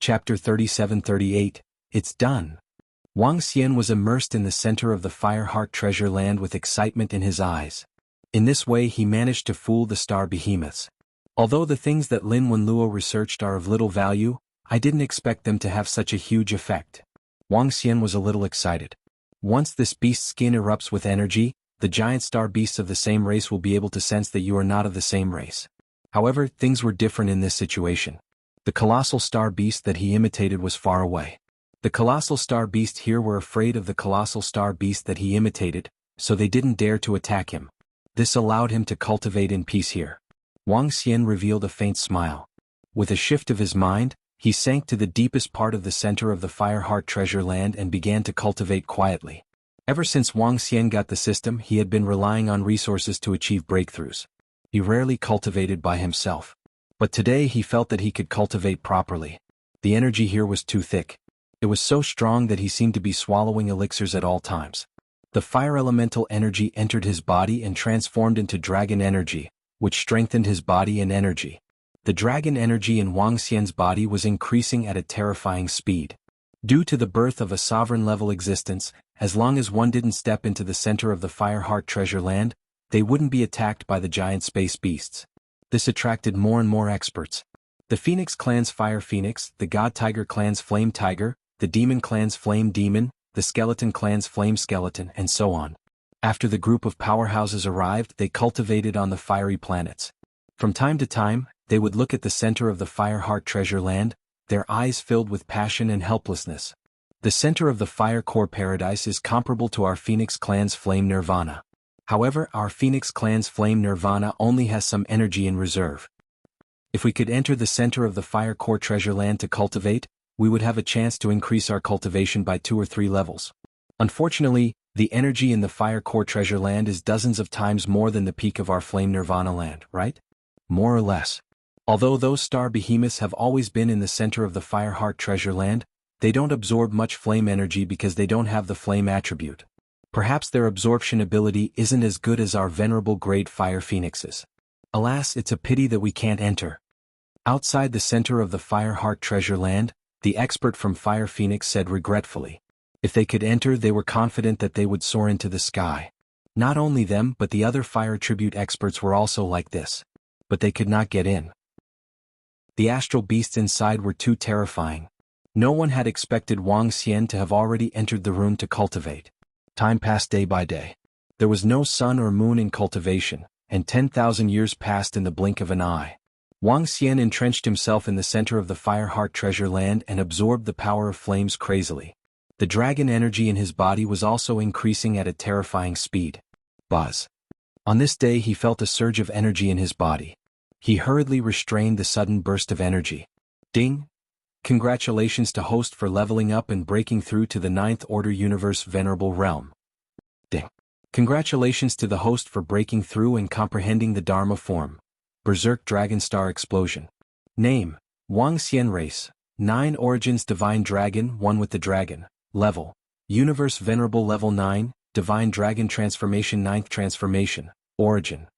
Chapter 37-38, It's Done. Wang Xian was immersed in the center of the Fire Heart Treasure Land with excitement in his eyes. In this way he managed to fool the star behemoths. Although the things that Lin Wenluo researched are of little value, I didn't expect them to have such a huge effect. Wang Xian was a little excited. Once this beast's skin erupts with energy, the giant star beasts of the same race will be able to sense that you are not of the same race. However, things were different in this situation. The colossal star beast that he imitated was far away. The colossal star beast here were afraid of the colossal star beast that he imitated, so they didn't dare to attack him. This allowed him to cultivate in peace here. Wang Xian revealed a faint smile. With a shift of his mind, he sank to the deepest part of the center of the Fire Heart Treasure Land and began to cultivate quietly. Ever since Wang Xian got the system, he had been relying on resources to achieve breakthroughs. He rarely cultivated by himself. But today he felt that he could cultivate properly. The energy here was too thick. It was so strong that he seemed to be swallowing elixirs at all times. The fire elemental energy entered his body and transformed into dragon energy, which strengthened his body and energy. The dragon energy in Wang Xian's body was increasing at a terrifying speed. Due to the birth of a sovereign-level existence, as long as one didn't step into the center of the Fire Heart Treasure Land, they wouldn't be attacked by the giant space beasts. This attracted more and more experts. The Phoenix clan's Fire Phoenix, the God Tiger clan's Flame Tiger, the Demon clan's Flame Demon, the Skeleton clan's Flame Skeleton, and so on. After the group of powerhouses arrived, they cultivated on the fiery planets. From time to time, they would look at the center of the Fire Heart Treasure Land, their eyes filled with passion and helplessness. The center of the Fire Core Paradise is comparable to our Phoenix clan's Flame Nirvana. However, our Phoenix clan's Flame Nirvana only has some energy in reserve. If we could enter the center of the Fire Core Treasure Land to cultivate, we would have a chance to increase our cultivation by 2 or 3 levels. Unfortunately, the energy in the Fire Core Treasure Land is dozens of times more than the peak of our Flame Nirvana land, right? More or less. Although those star behemoths have always been in the center of the Fire Heart Treasure Land, they don't absorb much flame energy because they don't have the flame attribute. Perhaps their absorption ability isn't as good as our venerable great fire phoenixes. Alas, it's a pity that we can't enter. Outside the center of the Fire Heart Treasure Land, the expert from Fire Phoenix said regretfully. If they could enter, they were confident that they would soar into the sky. Not only them but the other fire tribute experts were also like this. But they could not get in. The astral beasts inside were too terrifying. No one had expected Wang Xian to have already entered the room to cultivate. Time passed day by day. There was no sun or moon in cultivation, and 10,000 years passed in the blink of an eye. Wang Xian entrenched himself in the center of the Fire Heart Treasure Land and absorbed the power of flames crazily. The dragon energy in his body was also increasing at a terrifying speed. Buzz. On this day he felt a surge of energy in his body. He hurriedly restrained the sudden burst of energy. Ding! Congratulations to host for leveling up and breaking through to the 9th Order Universe Venerable Realm. Ding! Congratulations to the host for breaking through and comprehending the Dharma form. Berserk Dragon Star Explosion. Name: Wang Xian Race. 9 Origins Divine Dragon 1 with the Dragon. Level: Universe Venerable Level 9, Divine Dragon Transformation 9th Transformation. Origin: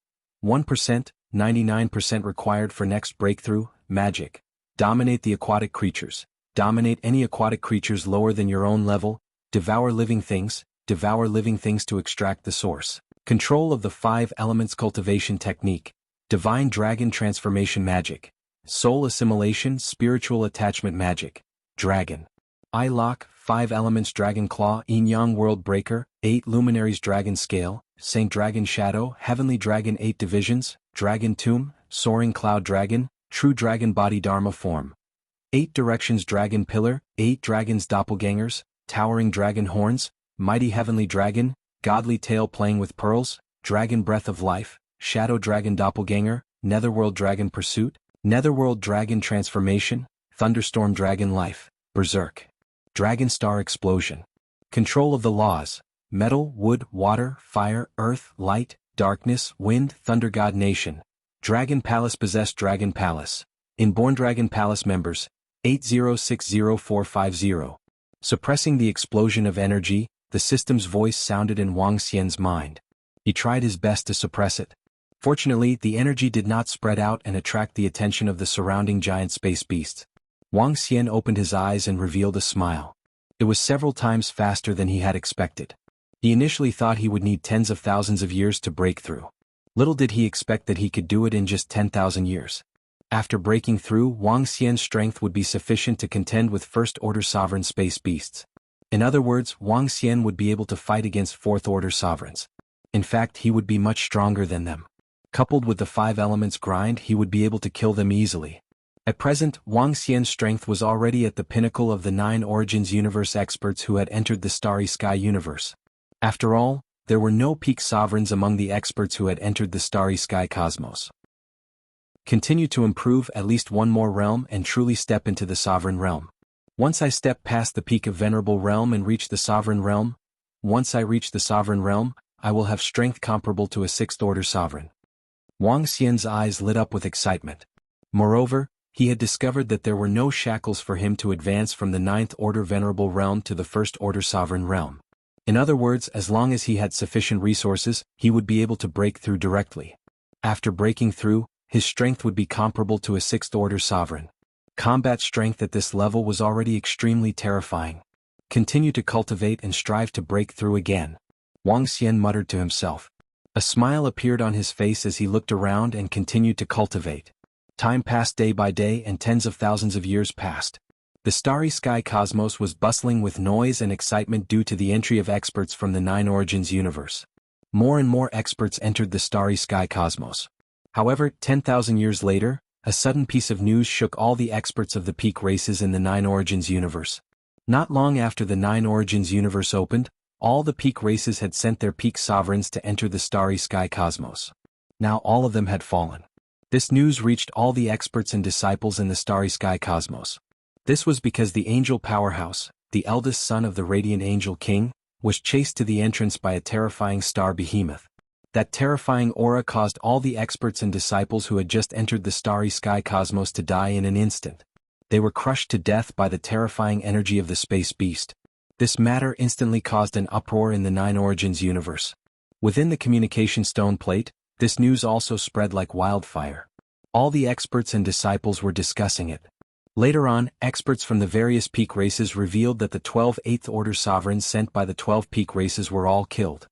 1%, 99% required for next breakthrough. Magic: Dominate the aquatic creatures. Dominate any aquatic creatures lower than your own level. Devour living things. Devour living things to extract the source. Control of the 5 elements cultivation technique. Divine Dragon Transformation Magic. Soul Assimilation Spiritual Attachment Magic. Dragon. Eye Lock 5 Elements Dragon Claw Yin-Yang World Breaker 8 Luminaries Dragon Scale Saint Dragon Shadow Heavenly Dragon 8 Divisions Dragon Tomb Soaring Cloud Dragon True Dragon Body Dharma Form 8 Directions Dragon Pillar 8 Dragons Doppelgangers Towering Dragon Horns Mighty Heavenly Dragon Godly Tail Playing with Pearls Dragon Breath of Life Shadow Dragon Doppelganger Netherworld Dragon Pursuit Netherworld Dragon Transformation Thunderstorm Dragon Life Berserk Dragon Star Explosion. Control of the laws: metal, wood, water, fire, earth, light, darkness, wind, thunder god nation. Dragon Palace Possessed Dragon Palace. Inborn Dragon Palace members, 8060450. Suppressing the explosion of energy, the system's voice sounded in Wang Xian's mind. He tried his best to suppress it. Fortunately, the energy did not spread out and attract the attention of the surrounding giant space beasts. Wang Xian opened his eyes and revealed a smile. It was several times faster than he had expected. He initially thought he would need tens of thousands of years to break through. Little did he expect that he could do it in just 10,000 years. After breaking through, Wang Xian's strength would be sufficient to contend with First-Order Sovereign space beasts. In other words, Wang Xian would be able to fight against Fourth-Order Sovereigns. In fact, he would be much stronger than them. Coupled with the 5 elements grind, he would be able to kill them easily. At present, Wang Xian's strength was already at the pinnacle of the 9 Origins universe experts who had entered the Starry Sky universe. After all, there were no peak sovereigns among the experts who had entered the Starry Sky cosmos. Continue to improve at least one more realm and truly step into the Sovereign Realm. Once I step past the peak of Venerable Realm and reach the Sovereign Realm, once I reach the Sovereign Realm, I will have strength comparable to a 6th-order sovereign. Wang Xian's eyes lit up with excitement. Moreover, he had discovered that there were no shackles for him to advance from the 9th-order Venerable Realm to the 1st-order Sovereign Realm. In other words, as long as he had sufficient resources, he would be able to break through directly. After breaking through, his strength would be comparable to a 6th-order sovereign. Combat strength at this level was already extremely terrifying. Continue to cultivate and strive to break through again. Wang Xian muttered to himself. A smile appeared on his face as he looked around and continued to cultivate. Time passed day by day and tens of thousands of years passed. The Starry Sky cosmos was bustling with noise and excitement due to the entry of experts from the 9 Origins universe. More and more experts entered the Starry Sky cosmos. However, 10,000 years later, a sudden piece of news shook all the experts of the peak races in the 9 Origins universe. Not long after the 9 Origins universe opened, all the peak races had sent their peak sovereigns to enter the Starry Sky cosmos. Now all of them had fallen. This news reached all the experts and disciples in the Starry Sky cosmos. This was because the angel powerhouse, the eldest son of the Radiant Angel King, was chased to the entrance by a terrifying star behemoth. That terrifying aura caused all the experts and disciples who had just entered the Starry Sky cosmos to die in an instant. They were crushed to death by the terrifying energy of the space beast. This matter instantly caused an uproar in the 9 Origins universe. Within the communication stone plate, this news also spread like wildfire. All the experts and disciples were discussing it. Later on, experts from the various peak races revealed that the 12 8th-order sovereigns sent by the 12 peak races were all killed.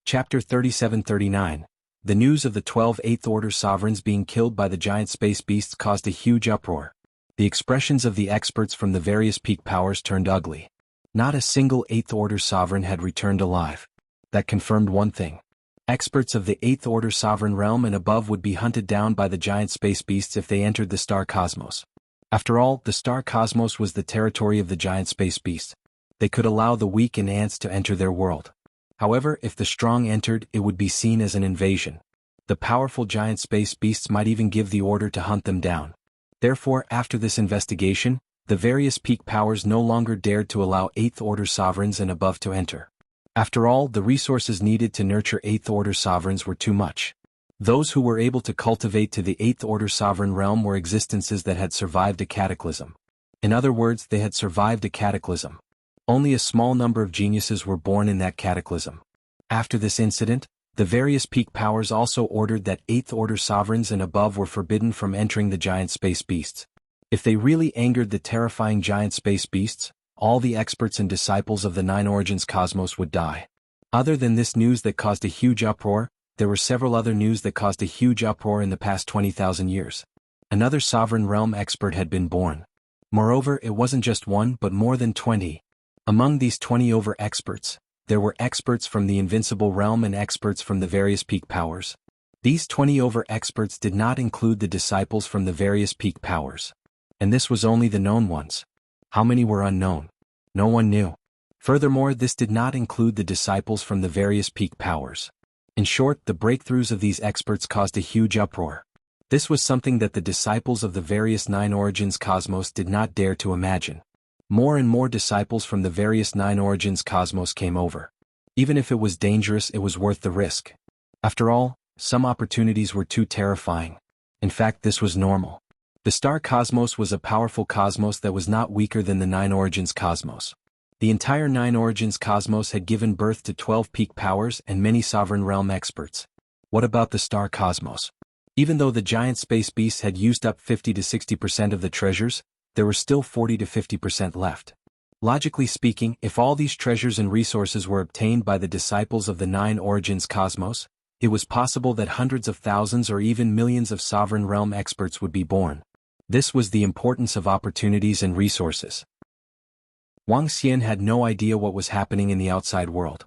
Chapter 37-39. The news of the 12 8th-order sovereigns being killed by the giant space beasts caused a huge uproar. The expressions of the experts from the various peak powers turned ugly. Not a single 8th-order sovereign had returned alive. That confirmed one thing. Experts of the 8th-order sovereign realm and above would be hunted down by the giant space beasts if they entered the star cosmos. After all, the star cosmos was the territory of the giant space beasts. They could allow the weak and ants to enter their world. However, if the strong entered, it would be seen as an invasion. The powerful giant space beasts might even give the order to hunt them down. Therefore, after this investigation, the various peak powers no longer dared to allow 8th-order sovereigns and above to enter. After all, the resources needed to nurture 8th-order sovereigns were too much. Those who were able to cultivate to the 8th-order sovereign realm were existences that had survived a cataclysm. In other words, they had survived a cataclysm. Only a small number of geniuses were born in that cataclysm. After this incident, the various peak powers also ordered that 8th-order sovereigns and above were forbidden from entering the giant space beasts. If they really angered the terrifying giant space beasts, all the experts and disciples of the 9 Origins cosmos would die. Other than this news that caused a huge uproar, there were several other news that caused a huge uproar in the past 20,000 years. Another sovereign realm expert had been born. Moreover, it wasn't just one but more than 20. Among these 20 over experts, there were experts from the invincible realm and experts from the various peak powers. These 20 over experts did not include the disciples from the various peak powers. And this was only the known ones. How many were unknown? No one knew. Furthermore, this did not include the disciples from the various peak powers. In short, the breakthroughs of these experts caused a huge uproar. This was something that the disciples of the various 9 Origins cosmos did not dare to imagine. More and more disciples from the various 9 Origins cosmos came over. Even if it was dangerous, it was worth the risk. After all, some opportunities were too terrifying. In fact, this was normal. The star cosmos was a powerful cosmos that was not weaker than the 9 Origins cosmos. The entire 9 Origins cosmos had given birth to 12 peak powers and many sovereign realm experts. What about the star cosmos? Even though the giant space beasts had used up 50 to 60% of the treasures, there were still 40 to 50% left. Logically speaking, if all these treasures and resources were obtained by the disciples of the Nine Origins cosmos, it was possible that hundreds of thousands or even millions of sovereign realm experts would be born. This was the importance of opportunities and resources. Wang Xian had no idea what was happening in the outside world.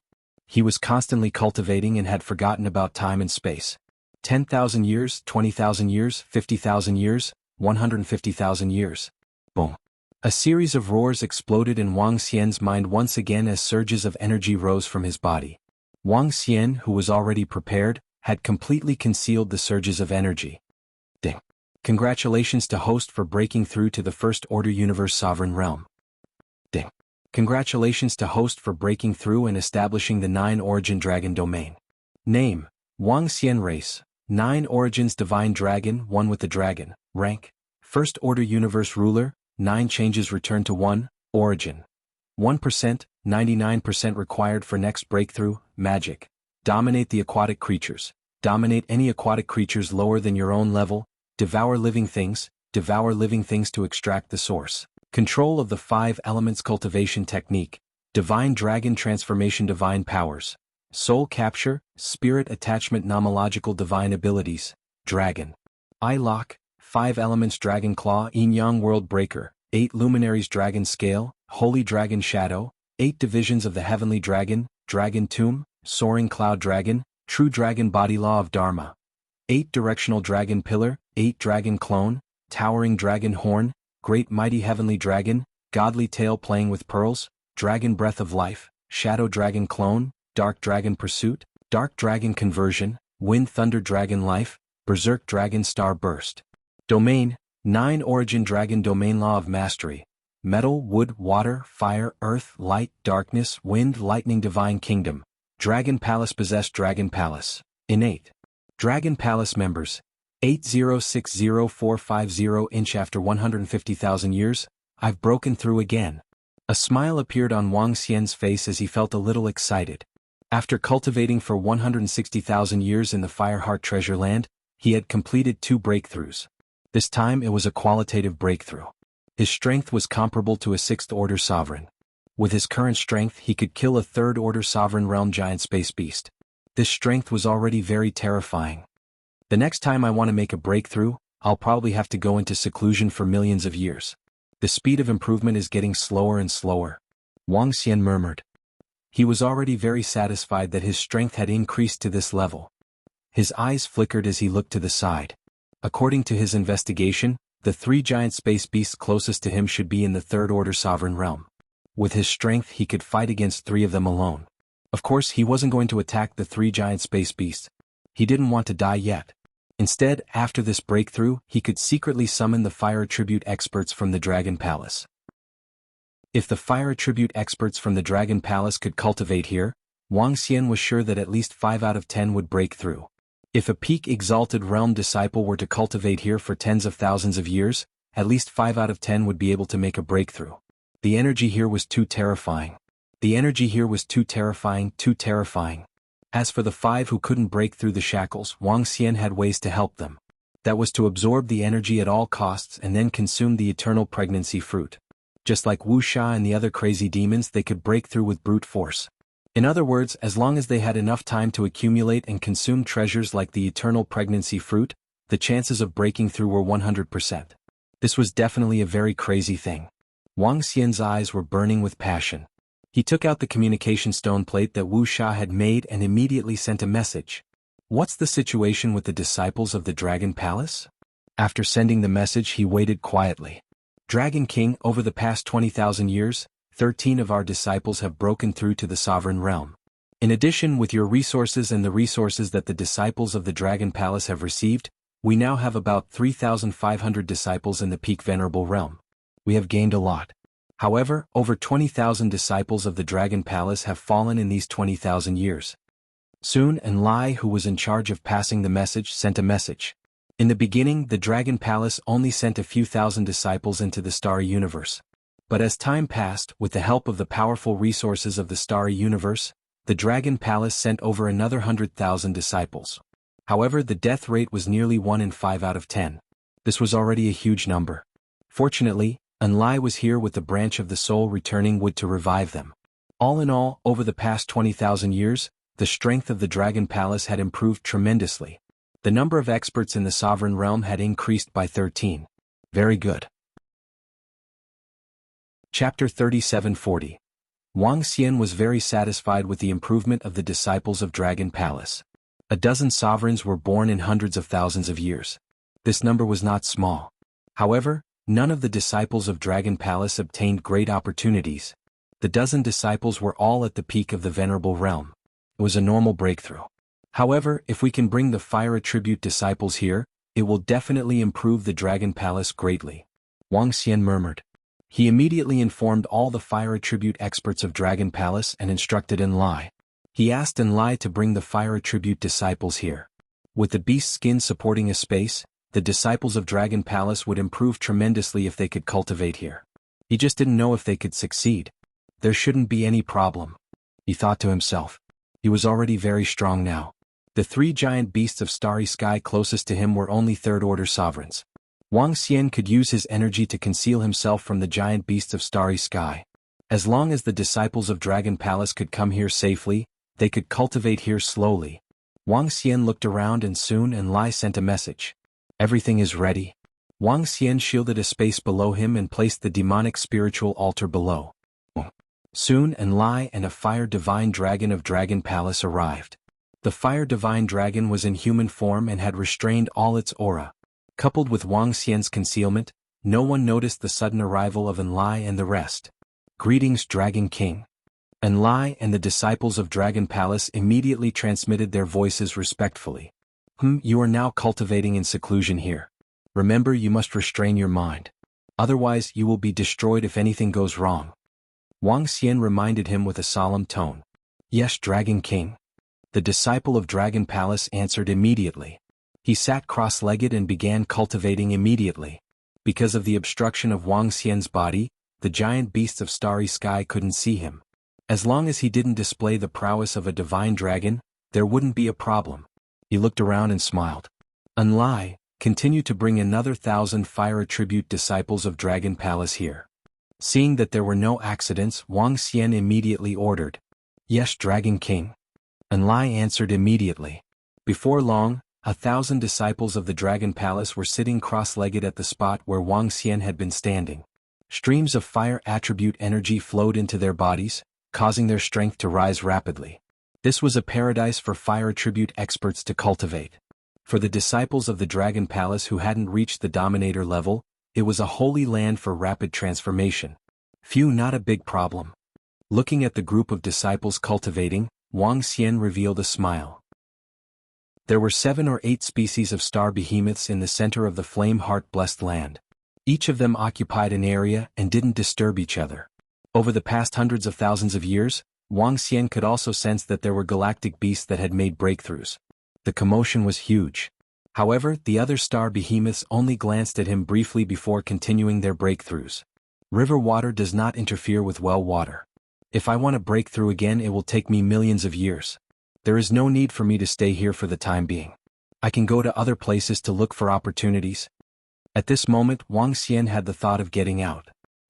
He was constantly cultivating and had forgotten about time and space. 10,000 years, 20,000 years, 50,000 years, 150,000 years. Boom. A series of roars exploded in Wang Xian's mind once again as surges of energy rose from his body. Wang Xian, who was already prepared, had completely concealed the surges of energy. Ding. Congratulations to host for breaking through to the First Order Universe Sovereign Realm. Ding. Congratulations to host for breaking through and establishing the 9 Origin Dragon domain. Name: Wang Xian. Race: 9 Origins Divine Dragon, 1 with the Dragon. Rank: First Order Universe Ruler. 9 changes return to 1. Origin: 1%, 99% required for next breakthrough. Magic: dominate the aquatic creatures. Dominate any aquatic creatures lower than your own level. Devour living things to extract the source. Control of the 5 elements. Cultivation technique: Divine Dragon Transformation. Divine powers: Soul Capture, Spirit Attachment. Nomological Divine abilities: Dragon Eye Lock, 5 elements. Dragon Claw. Yin-Yang World Breaker, 8 luminaries. Dragon Scale, Holy Dragon Shadow, 8 divisions of the Heavenly Dragon. Dragon Tomb, Soaring Cloud Dragon, True Dragon Body. Law of Dharma, 8 directional. Dragon Pillar, 8 Dragon Clone, Towering Dragon Horn, Great Mighty Heavenly Dragon, Godly Tail. Playing with Pearls, Dragon Breath of Life, Shadow Dragon Clone, Dark Dragon Pursuit, Dark Dragon Conversion, Wind Thunder Dragon Life, Berserk Dragon Star Burst. Domain: 9 Origin Dragon Domain. Law of Mastery: Metal, Wood, Water, Fire, Earth, Light, Darkness, Wind, Lightning. Divine Kingdom, Dragon Palace. Possessed Dragon Palace. Innate Dragon Palace members: 8060450. After 150,000 years, I've broken through again. A smile appeared on Wang Xian's face as he felt a little excited. After cultivating for 160,000 years in the Fireheart Treasure Land, he had completed 2 breakthroughs. This time it was a qualitative breakthrough. His strength was comparable to a 6th Order Sovereign. With his current strength he could kill a 3rd Order Sovereign Realm Giant Space Beast. This strength was already very terrifying. The next time I want to make a breakthrough, I'll probably have to go into seclusion for millions of years. The speed of improvement is getting slower and slower. Wang Xian murmured. He was already very satisfied that his strength had increased to this level. His eyes flickered as he looked to the side. According to his investigation, the 3 giant space beasts closest to him should be in the 3rd Order Sovereign Realm. With his strength he could fight against 3 of them alone. Of course he wasn't going to attack the 3 giant space beasts. He didn't want to die yet. Instead, after this breakthrough, he could secretly summon the fire attribute experts from the Dragon Palace. If the fire attribute experts from the Dragon Palace could cultivate here, Wang Xian was sure that at least 5 out of 10 would break through. If a peak exalted realm disciple were to cultivate here for tens of thousands of years, at least 5 out of 10 would be able to make a breakthrough. The energy here was too terrifying. Too terrifying. As for the 5 who couldn't break through the shackles, Wang Xian had ways to help them. That was to absorb the energy at all costs and then consume the eternal pregnancy fruit. Just like Wuxia and the other crazy demons, they could break through with brute force. In other words, as long as they had enough time to accumulate and consume treasures like the eternal pregnancy fruit, the chances of breaking through were 100%. This was definitely a very crazy thing. Wang Xian's eyes were burning with passion. He took out the communication stone plate that Wuxia had made and immediately sent a message. What's the situation with the disciples of the Dragon Palace? After sending the message he waited quietly. Dragon King, over the past 20,000 years, 13 of our disciples have broken through to the Sovereign Realm. In addition, with your resources and the resources that the disciples of the Dragon Palace have received, we now have about 3,500 disciples in the Peak Venerable Realm. We have gained a lot. However, over 20,000 disciples of the Dragon Palace have fallen in these 20,000 years. Soon, and Lai, who was in charge of passing the message, sent a message. In the beginning, the Dragon Palace only sent a few thousand disciples into the Starry Universe. But as time passed, with the help of the powerful resources of the Starry Universe, the Dragon Palace sent over another 100,000 disciples. However, the death rate was nearly 1 in 5 out of 10. This was already a huge number. Fortunately, Enlai was here with the branch of the soul returning wood to revive them. All in all, over the past 20,000 years, the strength of the Dragon Palace had improved tremendously. The number of experts in the Sovereign Realm had increased by 13. Very good. Chapter 3740. Wang Xian was very satisfied with the improvement of the disciples of Dragon Palace. A dozen sovereigns were born in hundreds of thousands of years. This number was not small. However, none of the disciples of Dragon Palace obtained great opportunities. The dozen disciples were all at the peak of the Venerable Realm. It was a normal breakthrough. However, if we can bring the fire attribute disciples here, it will definitely improve the Dragon Palace greatly. Wang Xian murmured. He immediately informed all the fire attribute experts of Dragon Palace and instructed Enlai. He asked Enlai to bring the fire attribute disciples here. With the beast skin supporting a space, the disciples of Dragon Palace would improve tremendously if they could cultivate here. He just didn't know if they could succeed. There shouldn't be any problem, he thought to himself. He was already very strong now. The 3 giant beasts of starry sky closest to him were only third-order sovereigns. Wang Xian could use his energy to conceal himself from the giant beasts of starry sky. As long as the disciples of Dragon Palace could come here safely, they could cultivate here slowly. Wang Xian looked around and soon Enlai sent a message. Everything is ready. Wang Xian shielded a space below him and placed the demonic spiritual altar below. Soon Enlai and a fire divine dragon of Dragon Palace arrived. The fire divine dragon was in human form and had restrained all its aura. Coupled with Wang Xian's concealment, no one noticed the sudden arrival of Enlai and the rest. Greetings, Dragon King. Enlai and the disciples of Dragon Palace immediately transmitted their voices respectfully. You are now cultivating in seclusion here. Remember, you must restrain your mind. Otherwise, you will be destroyed if anything goes wrong. Wang Xian reminded him with a solemn tone. Yes, Dragon King. The disciple of Dragon Palace answered immediately. He sat cross-legged and began cultivating immediately. Because of the obstruction of Wang Xian's body, the giant beasts of starry sky couldn't see him. As long as he didn't display the prowess of a divine dragon, there wouldn't be a problem. He looked around and smiled. Enlai, continue to bring another 1,000 fire attribute disciples of Dragon Palace here. Seeing that there were no accidents, Wang Xian immediately ordered. Yes, Dragon King. Enlai answered immediately. Before long, 1,000 disciples of the Dragon Palace were sitting cross-legged at the spot where Wang Xian had been standing. Streams of fire attribute energy flowed into their bodies, causing their strength to rise rapidly. This was a paradise for fire attribute experts to cultivate. For the disciples of the Dragon Palace who hadn't reached the Dominator level, it was a holy land for rapid transformation. Phew, not a big problem. Looking at the group of disciples cultivating, Wang Xian revealed a smile. There were 7 or 8 species of star behemoths in the center of the Flame Heart Blessed Land. Each of them occupied an area and didn't disturb each other. Over the past hundreds of thousands of years, Wang Xian could also sense that there were galactic beasts that had made breakthroughs. The commotion was huge. However, the other star behemoths only glanced at him briefly before continuing their breakthroughs. River water does not interfere with well water. If I want to break through again, it will take me millions of years. There is no need for me to stay here for the time being. I can go to other places to look for opportunities. At this moment, Wang Xian had the thought of getting out.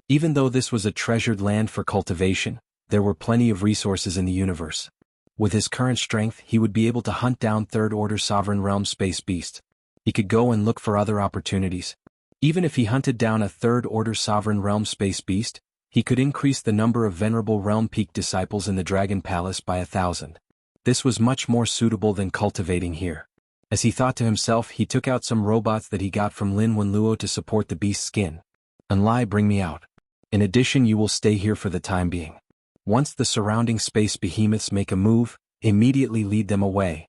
Even though this was a treasured land for cultivation, there were plenty of resources in the universe. With his current strength, he would be able to hunt down third-order Sovereign Realm space beasts. He could go and look for other opportunities. Even if he hunted down a third-order Sovereign Realm space beast, he could increase the number of Venerable Realm Peak disciples in the Dragon Palace by 1,000. This was much more suitable than cultivating here. As he thought to himself, he took out some robots that he got from Lin Wenluo to support the beast's skin. Enlai, bring me out. In addition, you will stay here for the time being. Once the surrounding space behemoths make a move, immediately lead them away.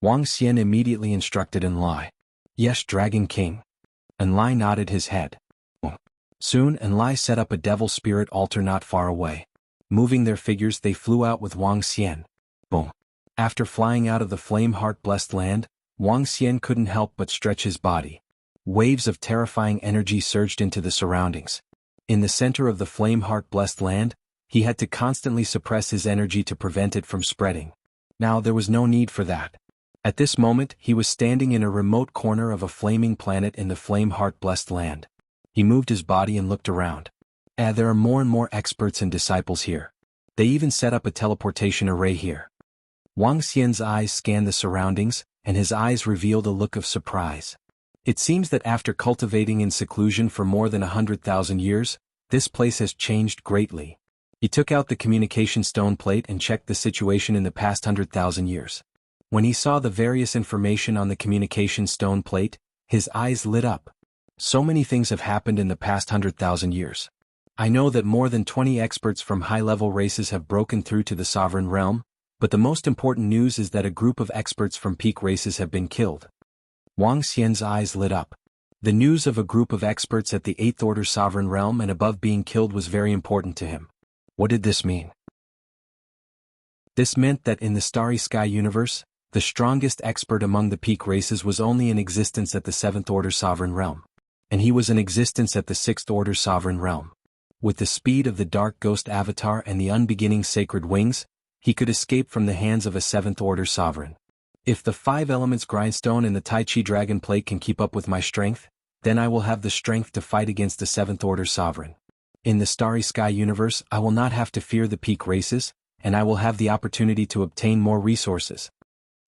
Wang Xian immediately instructed Enlai. Yes, Dragon King. Enlai nodded his head. Soon Enlai set up a devil spirit altar not far away. Moving their figures, they flew out with Wang Xian. Boom. After flying out of the Flame Heart Blessed Land, Wang Xian couldn't help but stretch his body. Waves of terrifying energy surged into the surroundings. In the center of the Flame Heart Blessed Land, he had to constantly suppress his energy to prevent it from spreading. Now there was no need for that. At this moment, he was standing in a remote corner of a flaming planet in the flame-heart-blessed land. He moved his body and looked around. There are more and more experts and disciples here. They even set up a teleportation array here. Wang Xian's eyes scanned the surroundings, and his eyes revealed a look of surprise. It seems that after cultivating in seclusion for more than 100,000 years, this place has changed greatly. He took out the communication stone plate and checked the situation in the past 100,000 years. When he saw the various information on the communication stone plate, his eyes lit up. So many things have happened in the past 100,000 years. I know that more than 20 experts from high-level races have broken through to the sovereign realm, but the most important news is that a group of experts from peak races have been killed. Wang Xian's eyes lit up. The news of a group of experts at the 8th Order sovereign realm and above being killed was very important to him. What did this mean? This meant that in the Starry Sky universe, the strongest expert among the peak races was only in existence at the 7th Order sovereign realm. And he was in existence at the 6th Order sovereign realm. With the speed of the Dark Ghost Avatar and the unbeginning sacred wings, he could escape from the hands of a 7th Order sovereign. If the 5 elements grindstone and the Tai Chi dragon plate can keep up with my strength, then I will have the strength to fight against the 7th Order sovereign. In the Starry Sky universe, I will not have to fear the peak races, and I will have the opportunity to obtain more resources.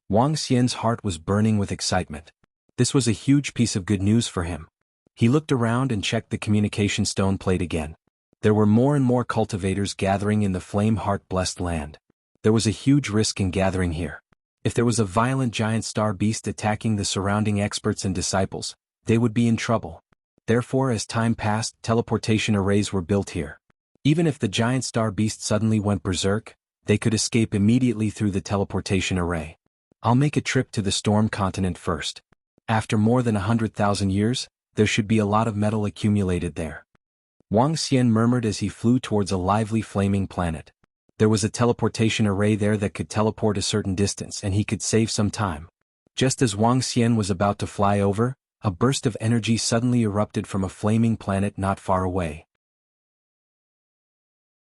Wang Xian's heart was burning with excitement. This was a huge piece of good news for him. He looked around and checked the communication stone plate again. There were more and more cultivators gathering in the flame-heart-blessed land. There was a huge risk in gathering here. If there was a violent giant star beast attacking the surrounding experts and disciples, they would be in trouble. Therefore, as time passed, teleportation arrays were built here. Even if the giant star beast suddenly went berserk, they could escape immediately through the teleportation array. I'll make a trip to the storm continent first. After more than 100,000 years, there should be a lot of metal accumulated there. Wang Xian murmured as he flew towards a lively flaming planet. There was a teleportation array there that could teleport a certain distance and he could save some time. Just as Wang Xian was about to fly over, a burst of energy suddenly erupted from a flaming planet not far away.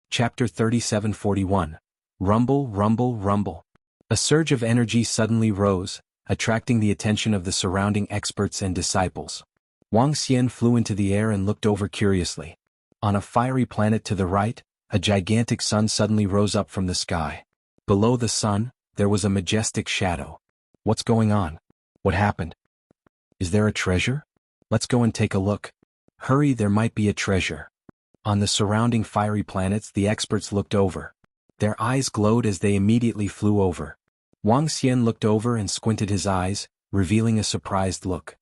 Chapter 3741. Rumble, rumble, rumble. A surge of energy suddenly rose, attracting the attention of the surrounding experts and disciples. Wang Xian flew into the air and looked over curiously. On a fiery planet to the right, a gigantic sun suddenly rose up from the sky. Below the sun, there was a majestic shadow. What's going on? What happened? Is there a treasure? Let's go and take a look. Hurry, there might be a treasure. On the surrounding fiery planets, the experts looked over. Their eyes glowed as they immediately flew over. Wang Xian looked over and squinted his eyes, revealing a surprised look.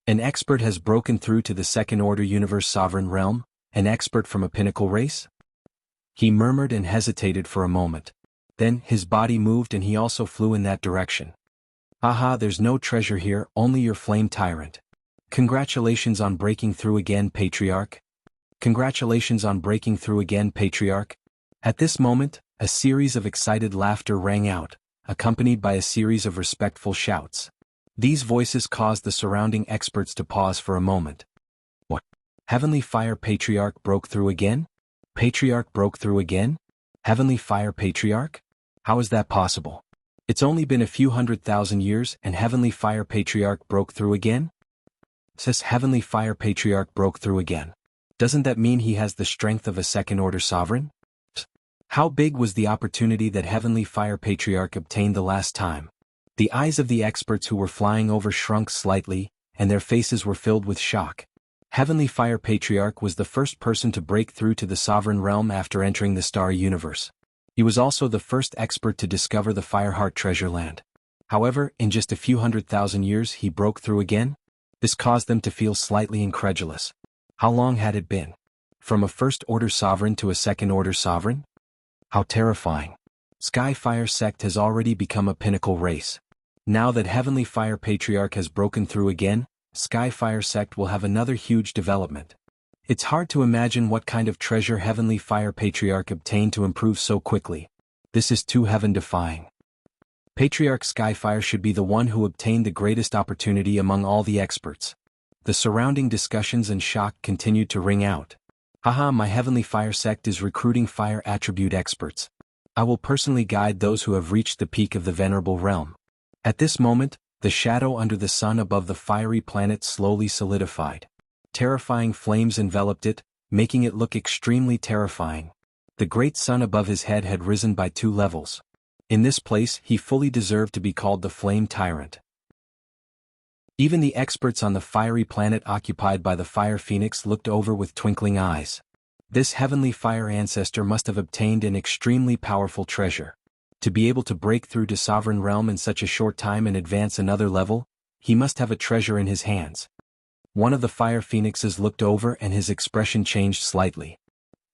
An expert has broken through to the 2nd Order Universe Sovereign Realm, an expert from a pinnacle race? He murmured and hesitated for a moment. Then, his body moved and he also flew in that direction. Haha, there's no treasure here, only your flame tyrant. Congratulations on breaking through again, Patriarch. Congratulations on breaking through again, Patriarch. At this moment, a series of excited laughter rang out, accompanied by a series of respectful shouts. These voices caused the surrounding experts to pause for a moment. What? Heavenly Fire Patriarch broke through again? Patriarch broke through again? Heavenly Fire Patriarch? How is that possible? It's only been a few 100,000 years and Heavenly Fire Patriarch broke through again? Says Heavenly Fire Patriarch broke through again. Doesn't that mean he has the strength of a 2nd Order sovereign? How big was the opportunity that Heavenly Fire Patriarch obtained the last time? The eyes of the experts who were flying over shrunk slightly, and their faces were filled with shock. Heavenly Fire Patriarch was the first person to break through to the sovereign realm after entering the starry universe. He was also the first expert to discover the Fireheart treasure land. However, in just a few 100,000 years he broke through again? This caused them to feel slightly incredulous. How long had it been? From a 1st Order sovereign to a 2nd Order sovereign? How terrifying. Skyfire sect has already become a pinnacle race. Now that Heavenly Fire Patriarch has broken through again, Skyfire sect will have another huge development. It's hard to imagine what kind of treasure Heavenly Fire Patriarch obtained to improve so quickly. This is too heaven-defying. Patriarch Skyfire should be the one who obtained the greatest opportunity among all the experts. The surrounding discussions and shock continued to ring out. Haha, my Heavenly Fire sect is recruiting fire attribute experts. I will personally guide those who have reached the peak of the Venerable Realm. At this moment, the shadow under the sun above the fiery planet slowly solidified. Terrifying flames enveloped it, making it look extremely terrifying. The great sun above his head had risen by 2 levels. In this place he fully deserved to be called the Flame Tyrant. Even the experts on the fiery planet occupied by the Fire Phoenix looked over with twinkling eyes. This heavenly fire ancestor must have obtained an extremely powerful treasure. To be able to break through to Sovereign Realm in such a short time and advance another level, he must have a treasure in his hands. One of the Fire Phoenixes looked over and his expression changed slightly.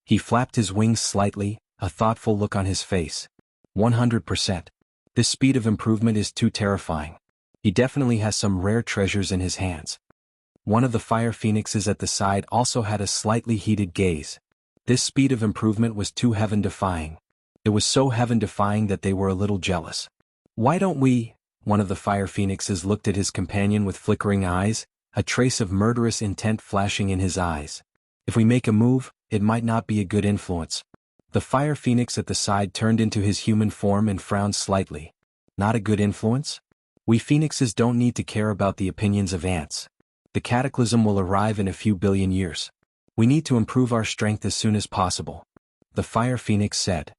He flapped his wings slightly, a thoughtful look on his face. 100%. This speed of improvement is too terrifying. He definitely has some rare treasures in his hands. One of the Fire Phoenixes at the side also had a slightly heated gaze. This speed of improvement was too heaven-defying. It was so heaven-defying that they were a little jealous. Why don't we? One of the Fire Phoenixes looked at his companion with flickering eyes, a trace of murderous intent flashing in his eyes. If we make a move, it might not be a good influence. The Fire Phoenix at the side turned into his human form and frowned slightly. Not a good influence? We Phoenixes don't need to care about the opinions of ants. The cataclysm will arrive in a few billion years. We need to improve our strength as soon as possible. The Fire Phoenix said.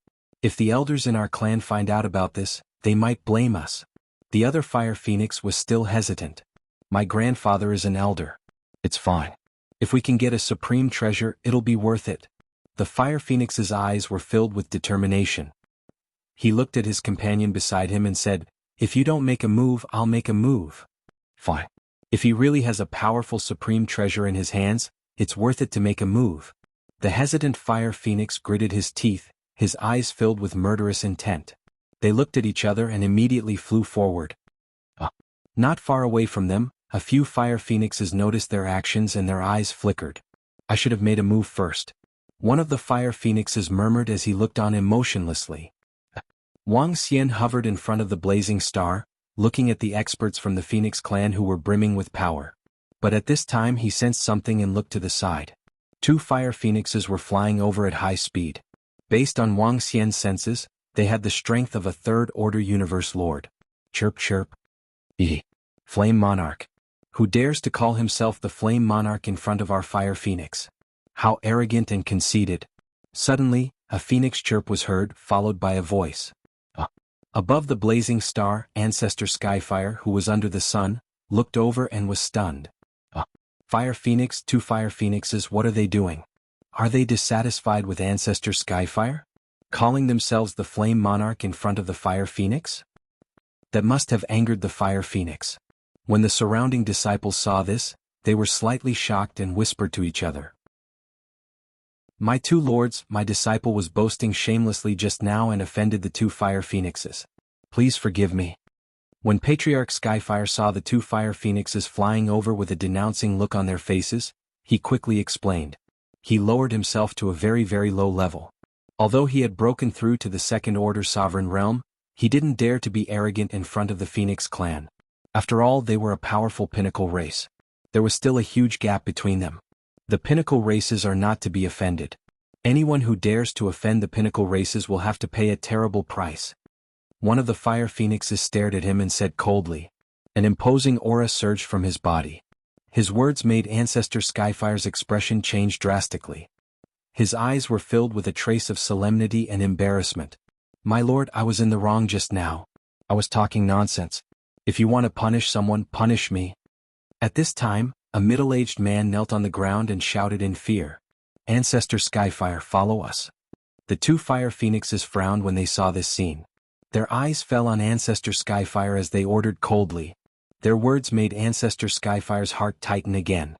If the elders in our clan find out about this, they might blame us. The other Fire Phoenix was still hesitant. My grandfather is an elder. It's fine. If we can get a supreme treasure, it'll be worth it. The Fire Phoenix's eyes were filled with determination. He looked at his companion beside him and said, if you don't make a move, I'll make a move. Fine. If he really has a powerful supreme treasure in his hands, it's worth it to make a move. The hesitant Fire Phoenix gritted his teeth, his eyes filled with murderous intent. They looked at each other and immediately flew forward. Not far away from them, a few Fire Phoenixes noticed their actions and their eyes flickered. I should have made a move first. One of the Fire Phoenixes murmured as he looked on emotionlessly. Wang Xian hovered in front of the blazing star, looking at the experts from the Phoenix clan who were brimming with power. But at this time he sensed something and looked to the side. 2 Fire Phoenixes were flying over at high speed. Based on Wang Xian's senses, they had the strength of a third-order universe lord. Chirp chirp. Flame Monarch. Who dares to call himself the Flame Monarch in front of our Fire Phoenix? How arrogant and conceited. Suddenly, a phoenix chirp was heard, followed by a voice. Above the blazing star, Ancestor Skyfire, who was under the sun, looked over and was stunned. Fire Phoenix, 2 Fire Phoenixes, what are they doing? Are they dissatisfied with Ancestor Skyfire? Calling themselves the Flame Monarch in front of the Fire Phoenix? That must have angered the Fire Phoenix. When the surrounding disciples saw this, they were slightly shocked and whispered to each other. My 2 lords, my disciple was boasting shamelessly just now and offended the 2 Fire Phoenixes. Please forgive me. When Patriarch Skyfire saw the 2 Fire Phoenixes flying over with a denouncing look on their faces, he quickly explained. He lowered himself to a very, very low level. Although he had broken through to the second-order sovereign realm, he didn't dare to be arrogant in front of the Phoenix clan. After all, they were a powerful pinnacle race. There was still a huge gap between them. The pinnacle races are not to be offended. Anyone who dares to offend the pinnacle races will have to pay a terrible price. One of the Fire Phoenixes stared at him and said coldly. An imposing aura surged from his body. His words made Ancestor Skyfire's expression change drastically. His eyes were filled with a trace of solemnity and embarrassment. My lord, I was in the wrong just now. I was talking nonsense. If you want to punish someone, punish me. At this time, a middle-aged man knelt on the ground and shouted in fear. Ancestor Skyfire, follow us. The 2 Fire Phoenixes frowned when they saw this scene. Their eyes fell on Ancestor Skyfire as they ordered coldly. Their words made Ancestor Skyfire's heart tighten again.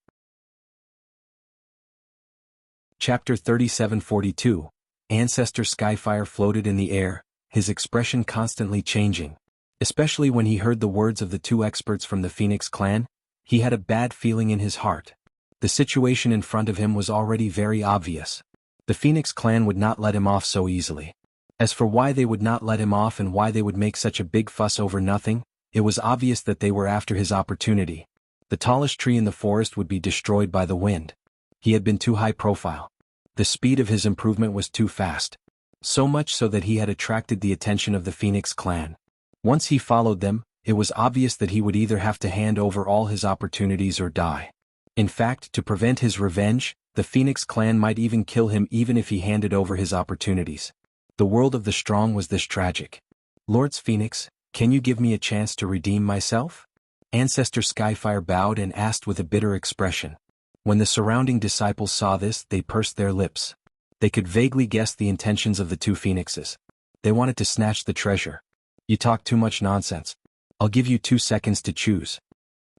Chapter 3742. Ancestor Skyfire floated in the air, his expression constantly changing. Especially when he heard the words of the 2 experts from the Phoenix clan, he had a bad feeling in his heart. The situation in front of him was already very obvious. The Phoenix clan would not let him off so easily. As for why they would not let him off and why they would make such a big fuss over nothing, it was obvious that they were after his opportunity. The tallest tree in the forest would be destroyed by the wind. He had been too high profile. The speed of his improvement was too fast. So much so that he had attracted the attention of the Phoenix clan. Once he followed them, It was obvious that he would either have to hand over all his opportunities or die. In fact, to prevent his revenge, the Phoenix clan might even kill him even if he handed over his opportunities. The world of the strong was this tragic. Lords Phoenix, can you give me a chance to redeem myself? Ancestor Skyfire bowed and asked with a bitter expression. When the surrounding disciples saw this, they pursed their lips. They could vaguely guess the intentions of the two phoenixes. They wanted to snatch the treasure. You talk too much nonsense. I'll give you 2 seconds to choose.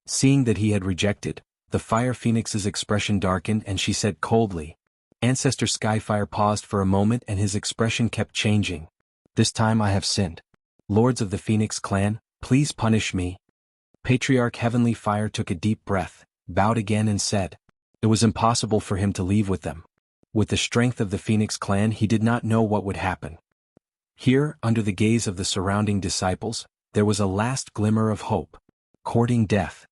Seeing that he had rejected, the Fire Phoenix's expression darkened and she said coldly. Ancestor Skyfire paused for a moment and his expression kept changing. This time I have sinned. Lords of the Phoenix clan, please punish me. Patriarch Heavenly Fire took a deep breath, bowed again and said. It was impossible for him to leave with them. With the strength of the Phoenix clan he did not know what would happen. Here, under the gaze of the surrounding disciples, there was a last glimmer of hope. Courting death.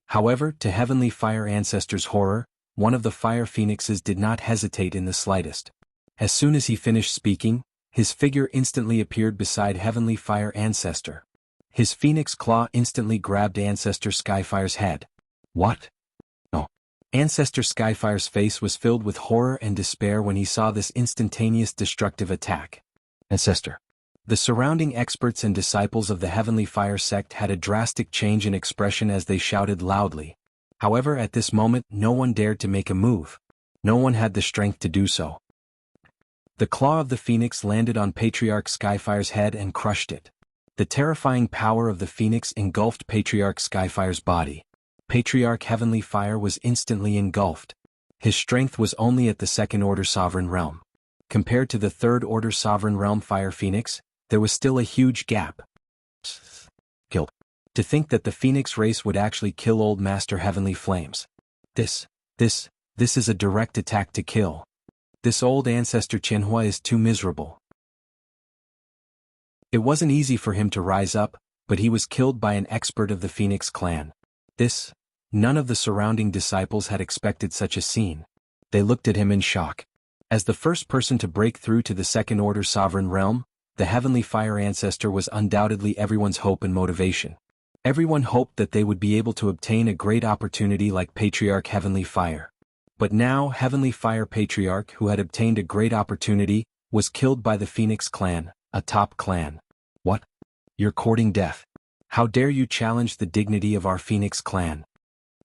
However, to Heavenly Fire Ancestor's horror, one of the Fire Phoenixes did not hesitate in the slightest. As soon as he finished speaking, his figure instantly appeared beside Heavenly Fire Ancestor. His phoenix claw instantly grabbed Ancestor Skyfire's head. What? No. Ancestor Skyfire's face was filled with horror and despair when he saw this instantaneous destructive attack. Ancestor. The surrounding experts and disciples of the Heavenly Fire sect had a drastic change in expression as they shouted loudly. However, at this moment, no one dared to make a move. No one had the strength to do so. The claw of the phoenix landed on Patriarch Skyfire's head and crushed it. The terrifying power of the phoenix engulfed Patriarch Skyfire's body. Patriarch Heavenly Fire was instantly engulfed. His strength was only at the second-order Sovereign Realm. Compared to the third-order Sovereign Realm Fire Phoenix, there was still a huge gap. Killed. To think that the Phoenix race would actually kill Old Master Heavenly Flames. This is a direct attack to kill. This old ancestor Jianghu is too miserable. It wasn't easy for him to rise up, but he was killed by an expert of the Phoenix clan. None of the surrounding disciples had expected such a scene. They looked at him in shock. As the first person to break through to the second-order Sovereign Realm, the Heavenly Fire Ancestor was undoubtedly everyone's hope and motivation. Everyone hoped that they would be able to obtain a great opportunity like Patriarch Heavenly Fire. But now Heavenly Fire Patriarch, who had obtained a great opportunity, was killed by the Phoenix clan, a top clan. What? You're courting death. How dare you challenge the dignity of our Phoenix clan?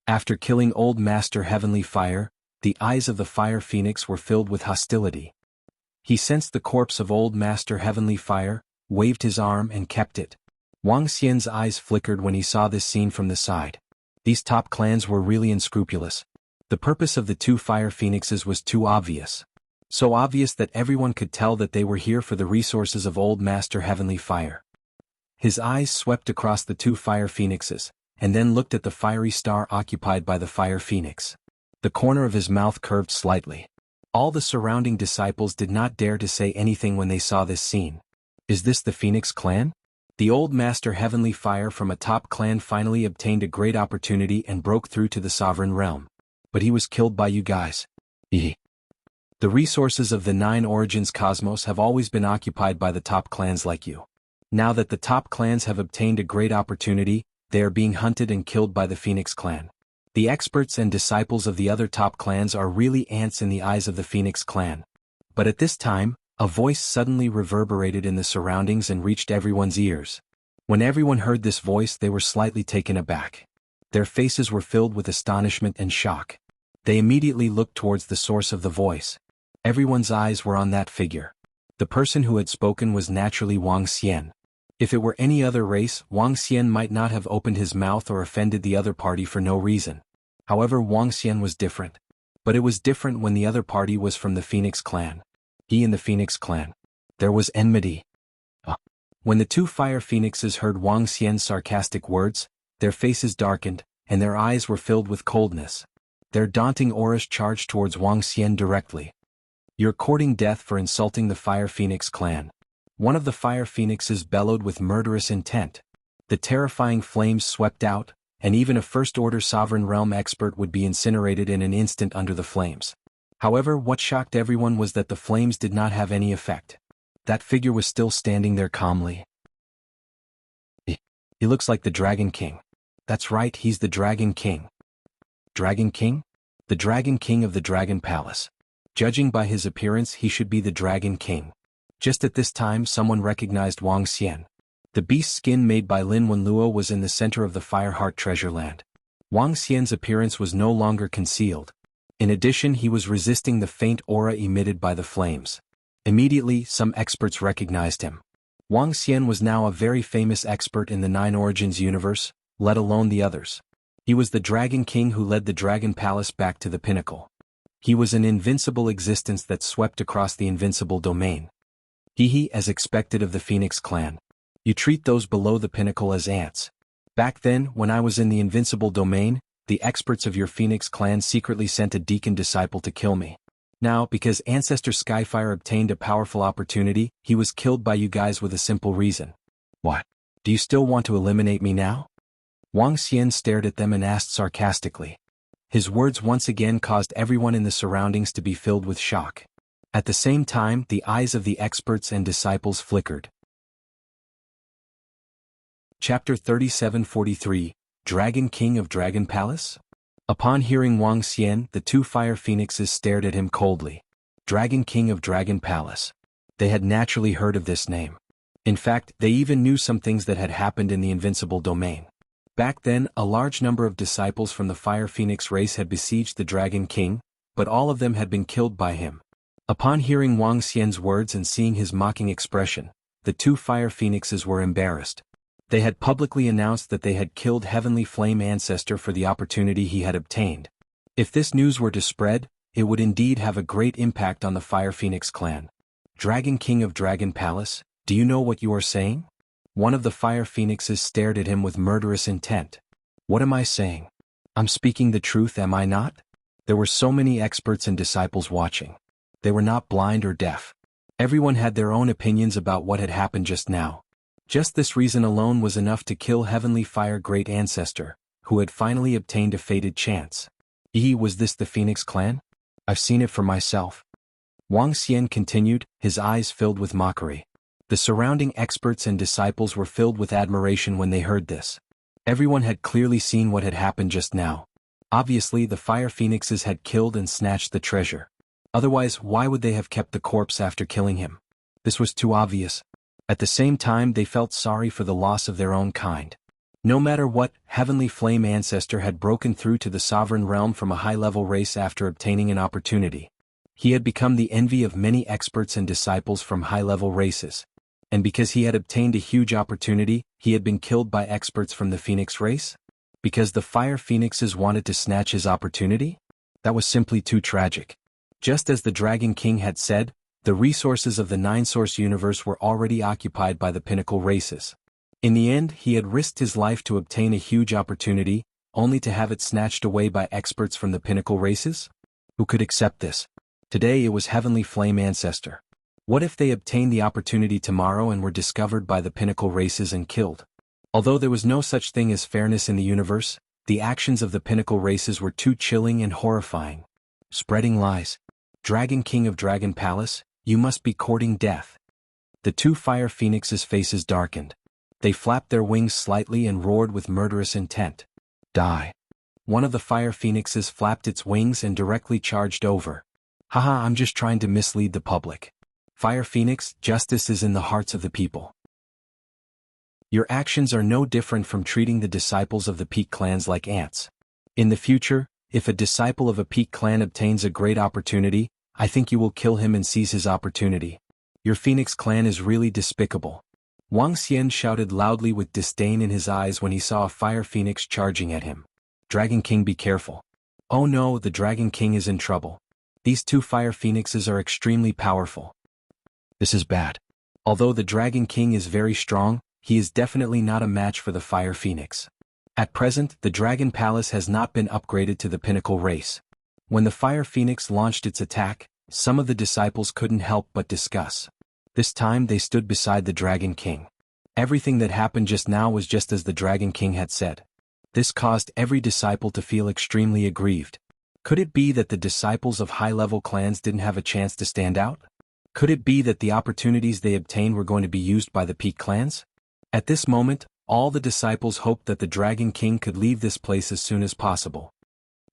After killing Old Master Heavenly Fire, the eyes of the Fire Phoenix were filled with hostility. He sensed the corpse of Old Master Heavenly Fire, waved his arm and kept it. Wang Xian's eyes flickered when he saw this scene from the side. These top clans were really unscrupulous. The purpose of the two Fire Phoenixes was too obvious. So obvious that everyone could tell that they were here for the resources of Old Master Heavenly Fire. His eyes swept across the two Fire Phoenixes, and then looked at the fiery star occupied by the Fire Phoenix. The corner of his mouth curved slightly. All the surrounding disciples did not dare to say anything when they saw this scene. Is this the Phoenix clan? The Old Master Heavenly Fire from a top clan finally obtained a great opportunity and broke through to the Sovereign Realm. But he was killed by you guys. The resources of the 9 Origins Cosmos have always been occupied by the top clans like you. Now that the top clans have obtained a great opportunity, they are being hunted and killed by the Phoenix clan. The experts and disciples of the other top clans are really ants in the eyes of the Phoenix clan. But at this time, a voice suddenly reverberated in the surroundings and reached everyone's ears. When everyone heard this voice, they were slightly taken aback. Their faces were filled with astonishment and shock. They immediately looked towards the source of the voice. Everyone's eyes were on that figure. The person who had spoken was naturally Wang Xian. If it were any other race, Wang Xian might not have opened his mouth or offended the other party for no reason. However, Wang Xian was different. But it was different when the other party was from the Phoenix clan. He and the Phoenix clan. There was enmity. When the two Fire Phoenixes heard Wang Xian's sarcastic words, their faces darkened, and their eyes were filled with coldness. Their daunting auras charged towards Wang Xian directly. You're courting death for insulting the Fire Phoenix clan. One of the Fire Phoenixes bellowed with murderous intent. The terrifying flames swept out, and even a first-order Sovereign Realm expert would be incinerated in an instant under the flames. However, what shocked everyone was that the flames did not have any effect. That figure was still standing there calmly. He looks like the Dragon King. That's right, he's the Dragon King. Dragon King? The Dragon King of the Dragon Palace. Judging by his appearance, he should be the Dragon King. Just at this time, someone recognized Wang Xian. The beast skin made by Lin Wenluo was in the center of the Fireheart treasure land. Wang Xian's appearance was no longer concealed. In addition, he was resisting the faint aura emitted by the flames. Immediately, some experts recognized him. Wang Xian was now a very famous expert in the Nine Origins universe, let alone the others. He was the Dragon King who led the Dragon Palace back to the pinnacle. He was an invincible existence that swept across the invincible domain. He, as expected of the Phoenix clan. You treat those below the pinnacle as ants. Back then, when I was in the invincible domain, the experts of your Phoenix clan secretly sent a deacon disciple to kill me. Now, because Ancestor Skyfire obtained a powerful opportunity, he was killed by you guys with a simple reason. What? Do you still want to eliminate me now? Wang Xian stared at them and asked sarcastically. His words once again caused everyone in the surroundings to be filled with shock. At the same time, the eyes of the experts and disciples flickered. Chapter 3743, Dragon King of Dragon Palace? Upon hearing Wang Xian, the two fire phoenixes stared at him coldly. Dragon King of Dragon Palace. They had naturally heard of this name. In fact, they even knew some things that had happened in the invincible domain. Back then, a large number of disciples from the Fire Phoenix race had besieged the Dragon King, but all of them had been killed by him. Upon hearing Wang Xian's words and seeing his mocking expression, the two Fire Phoenixes were embarrassed. They had publicly announced that they had killed Heavenly Flame Ancestor for the opportunity he had obtained. If this news were to spread, it would indeed have a great impact on the Fire Phoenix clan. Dragon King of Dragon Palace, do you know what you are saying? One of the Fire Phoenixes stared at him with murderous intent. What am I saying? I'm speaking the truth, am I not? There were so many experts and disciples watching. They were not blind or deaf. Everyone had their own opinions about what had happened just now. Just this reason alone was enough to kill Heavenly Fire Great Ancestor, who had finally obtained a fated chance. Was this the Phoenix clan? I've seen it for myself. Wang Xian continued, his eyes filled with mockery. The surrounding experts and disciples were filled with admiration when they heard this. Everyone had clearly seen what had happened just now. Obviously, the Fire Phoenixes had killed and snatched the treasure. Otherwise, why would they have kept the corpse after killing him? This was too obvious. At the same time, they felt sorry for the loss of their own kind. No matter what, Heavenly Flame Ancestor had broken through to the sovereign realm from a high-level race after obtaining an opportunity. He had become the envy of many experts and disciples from high-level races. And because he had obtained a huge opportunity, he had been killed by experts from the Phoenix race? Because the Fire Phoenixes wanted to snatch his opportunity? That was simply too tragic. Just as the Dragon King had said, the resources of the Nine-Source universe were already occupied by the Pinnacle races. In the end, he had risked his life to obtain a huge opportunity, only to have it snatched away by experts from the Pinnacle races? Who could accept this? Today it was Heavenly Flame Ancestor. What if they obtained the opportunity tomorrow and were discovered by the Pinnacle races and killed? Although there was no such thing as fairness in the universe, the actions of the Pinnacle races were too chilling and horrifying. Spreading lies. Dragon King of Dragon Palace, you must be courting death. The two Fire Phoenixes' faces darkened. They flapped their wings slightly and roared with murderous intent. Die. One of the Fire Phoenixes flapped its wings and directly charged over. Haha, I'm just trying to mislead the public. Fire Phoenix, justice is in the hearts of the people. Your actions are no different from treating the disciples of the Peak clans like ants. In the future, if a disciple of a Peak clan obtains a great opportunity, I think you will kill him and seize his opportunity. Your Phoenix clan is really despicable. Wang Xian shouted loudly with disdain in his eyes when he saw a Fire Phoenix charging at him. Dragon King, be careful. Oh no, the Dragon King is in trouble. These two Fire Phoenixes are extremely powerful. This is bad. Although the Dragon King is very strong, he is definitely not a match for the Fire Phoenix. At present, the Dragon Palace has not been upgraded to the Pinnacle race. When the Fire Phoenix launched its attack, some of the disciples couldn't help but discuss. This time they stood beside the Dragon King. Everything that happened just now was just as the Dragon King had said. This caused every disciple to feel extremely aggrieved. Could it be that the disciples of high-level clans didn't have a chance to stand out? Could it be that the opportunities they obtained were going to be used by the Peak clans? At this moment, All the disciples hoped that the Dragon King could leave this place as soon as possible.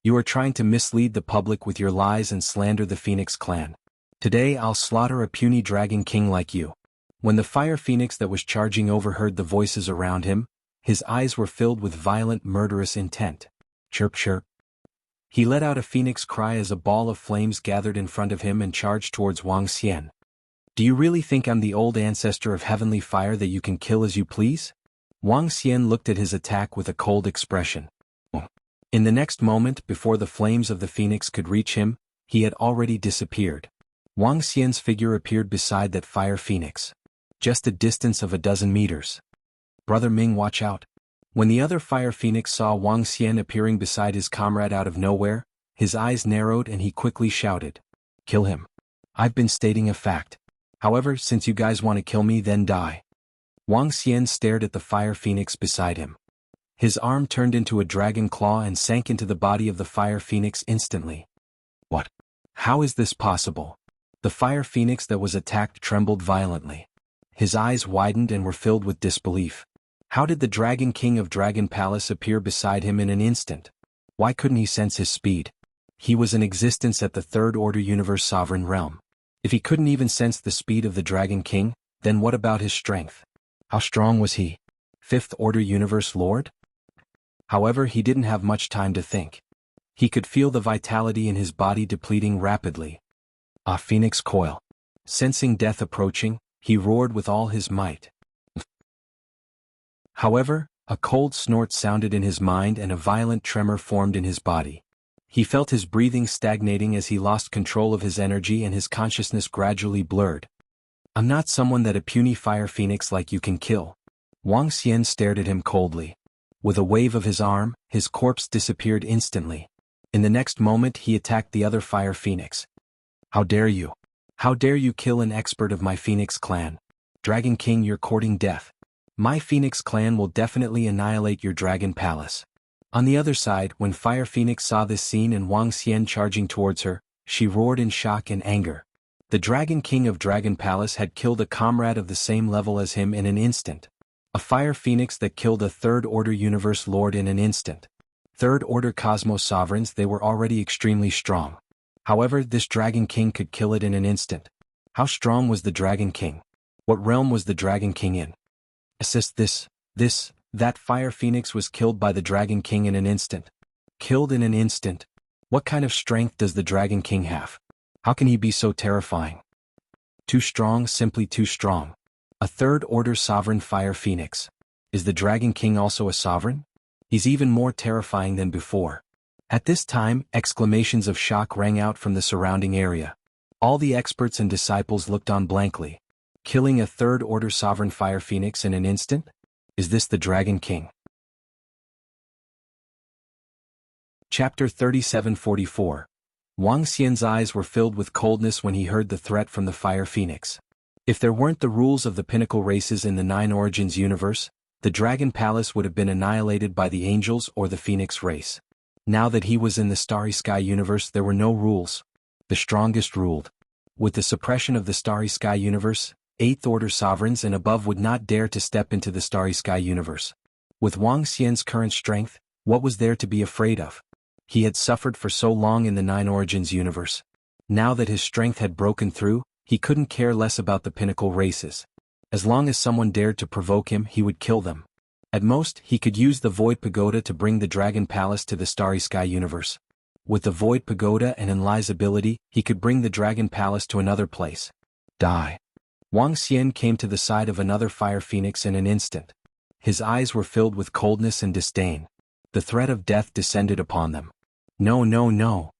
You are trying to mislead the public with your lies and slander the Phoenix clan. Today I'll slaughter a puny Dragon King like you. When the fire phoenix that was charging overheard the voices around him, his eyes were filled with violent murderous intent. Chirp chirp. He let out a phoenix cry as a ball of flames gathered in front of him and charged towards Wuxia. Do you really think I'm the old ancestor of heavenly fire that you can kill as you please? Wuxia looked at his attack with a cold expression. In the next moment, before the flames of the phoenix could reach him, he had already disappeared. Wuxia's figure appeared beside that fire phoenix. Just a distance of 12 meters. Brother Ming, watch out. When the other fire phoenix saw Wuxia appearing beside his comrade out of nowhere, his eyes narrowed and he quickly shouted. Kill him. I've been stating a fact. However, since you guys want to kill me, then die. Wuxia stared at the fire phoenix beside him. His arm turned into a dragon claw and sank into the body of the fire phoenix instantly. What? How is this possible? The fire phoenix that was attacked trembled violently. His eyes widened and were filled with disbelief. How did the Dragon King of Dragon Palace appear beside him in an instant? Why couldn't he sense his speed? He was in existence at the Third Order Universe Sovereign Realm. If he couldn't even sense the speed of the Dragon King, then what about his strength? How strong was he? Fifth Order Universe Lord? However, he didn't have much time to think. He could feel the vitality in his body depleting rapidly. Ah, Phoenix Coil. Sensing death approaching, he roared with all his might. However, a cold snort sounded in his mind and a violent tremor formed in his body. He felt his breathing stagnating as he lost control of his energy and his consciousness gradually blurred. I'm not someone that a puny fire phoenix like you can kill. Wuxia stared at him coldly. With a wave of his arm, his corpse disappeared instantly. In the next moment he attacked the other fire phoenix. How dare you? How dare you kill an expert of my Phoenix clan? Dragon King, you're courting death. My Phoenix clan will definitely annihilate your Dragon Palace. On the other side, when Fire Phoenix saw this scene and Wuxia charging towards her, she roared in shock and anger. The Dragon King of Dragon Palace had killed a comrade of the same level as him in an instant. A Fire Phoenix that killed a Third Order Universe Lord in an instant. Third Order Cosmos Sovereigns, they were already extremely strong. However, this Dragon King could kill it in an instant. How strong was the Dragon King? What realm was the Dragon King in? Assist that Fire Phoenix was killed by the Dragon King in an instant. Killed in an instant? What kind of strength does the Dragon King have? How can he be so terrifying? Too strong, simply too strong. A Third Order Sovereign Fire Phoenix. Is the Dragon King also a sovereign? He's even more terrifying than before. At this time, exclamations of shock rang out from the surrounding area. All the experts and disciples looked on blankly. Killing a Third Order Sovereign Fire Phoenix in an instant? Is this the Dragon King? Chapter 3744. Wuxia's eyes were filled with coldness when he heard the threat from the Fire Phoenix. If there weren't the rules of the pinnacle races in the Nine Origins universe, the Dragon Palace would have been annihilated by the Angels or the Phoenix race. Now that he was in the Starry Sky universe, there were no rules. The strongest ruled. With the suppression of the Starry Sky universe, Eighth Order sovereigns and above would not dare to step into the Starry Sky universe. With Wuxia's current strength, what was there to be afraid of? He had suffered for so long in the Nine Origins universe. Now that his strength had broken through, he couldn't care less about the pinnacle races. As long as someone dared to provoke him, he would kill them. At most, he could use the Void Pagoda to bring the Dragon Palace to the Starry Sky universe. With the Void Pagoda and Enlai's ability, he could bring the Dragon Palace to another place. Die. Wuxia came to the side of another Fire Phoenix in an instant. His eyes were filled with coldness and disdain. The threat of death descended upon them. No, no, no.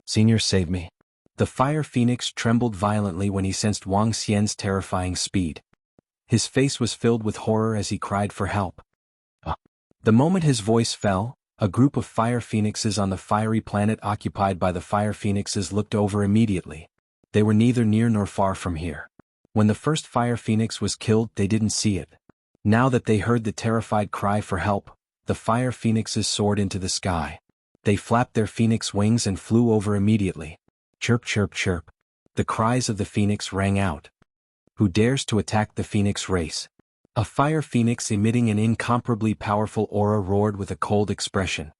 Senior, save me. The Fire Phoenix trembled violently when he sensed Wuxia's terrifying speed. His face was filled with horror as he cried for help. The moment his voice fell, a group of Fire Phoenixes on the fiery planet occupied by the Fire Phoenixes looked over immediately. They were neither near nor far from here. When the first Fire Phoenix was killed, they didn't see it. Now that they heard the terrified cry for help, the Fire Phoenixes soared into the sky. They flapped their phoenix wings and flew over immediately. Chirp, chirp, chirp. The cries of the phoenix rang out. Who dares to attack the phoenix race? A fire phoenix emitting an incomparably powerful aura roared with a cold expression.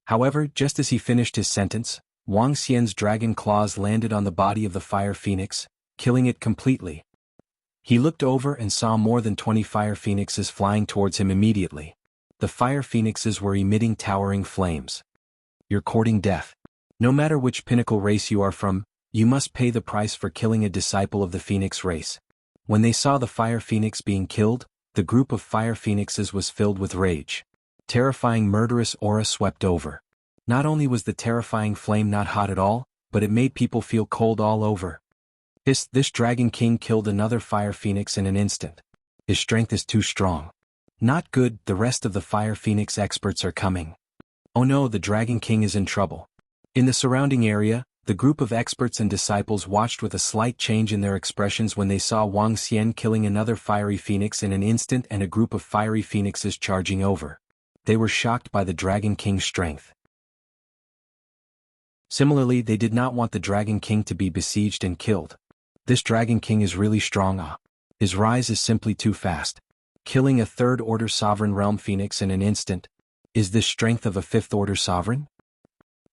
However, just as he finished his sentence, Wang Xian's dragon claws landed on the body of the fire phoenix, killing it completely. He looked over and saw more than 20 fire phoenixes flying towards him immediately. The fire phoenixes were emitting towering flames. You're courting death. No matter which pinnacle race you are from, you must pay the price for killing a disciple of the phoenix race. When they saw the fire phoenix being killed, the group of fire phoenixes was filled with rage. Terrifying murderous aura swept over. Not only was the terrifying flame not hot at all, but it made people feel cold all over. This Dragon King killed another fire phoenix in an instant. His strength is too strong. Not good, the rest of the fire phoenix experts are coming. Oh no, the Dragon King is in trouble. In the surrounding area, the group of experts and disciples watched with a slight change in their expressions when they saw Wang Xian killing another fiery phoenix in an instant and a group of fiery phoenixes charging over. They were shocked by the Dragon King's strength. Similarly, they did not want the Dragon King to be besieged and killed. This Dragon King is really strong. His rise is simply too fast. Killing a third-order sovereign realm phoenix in an instant. Is this strength of a fifth-order sovereign?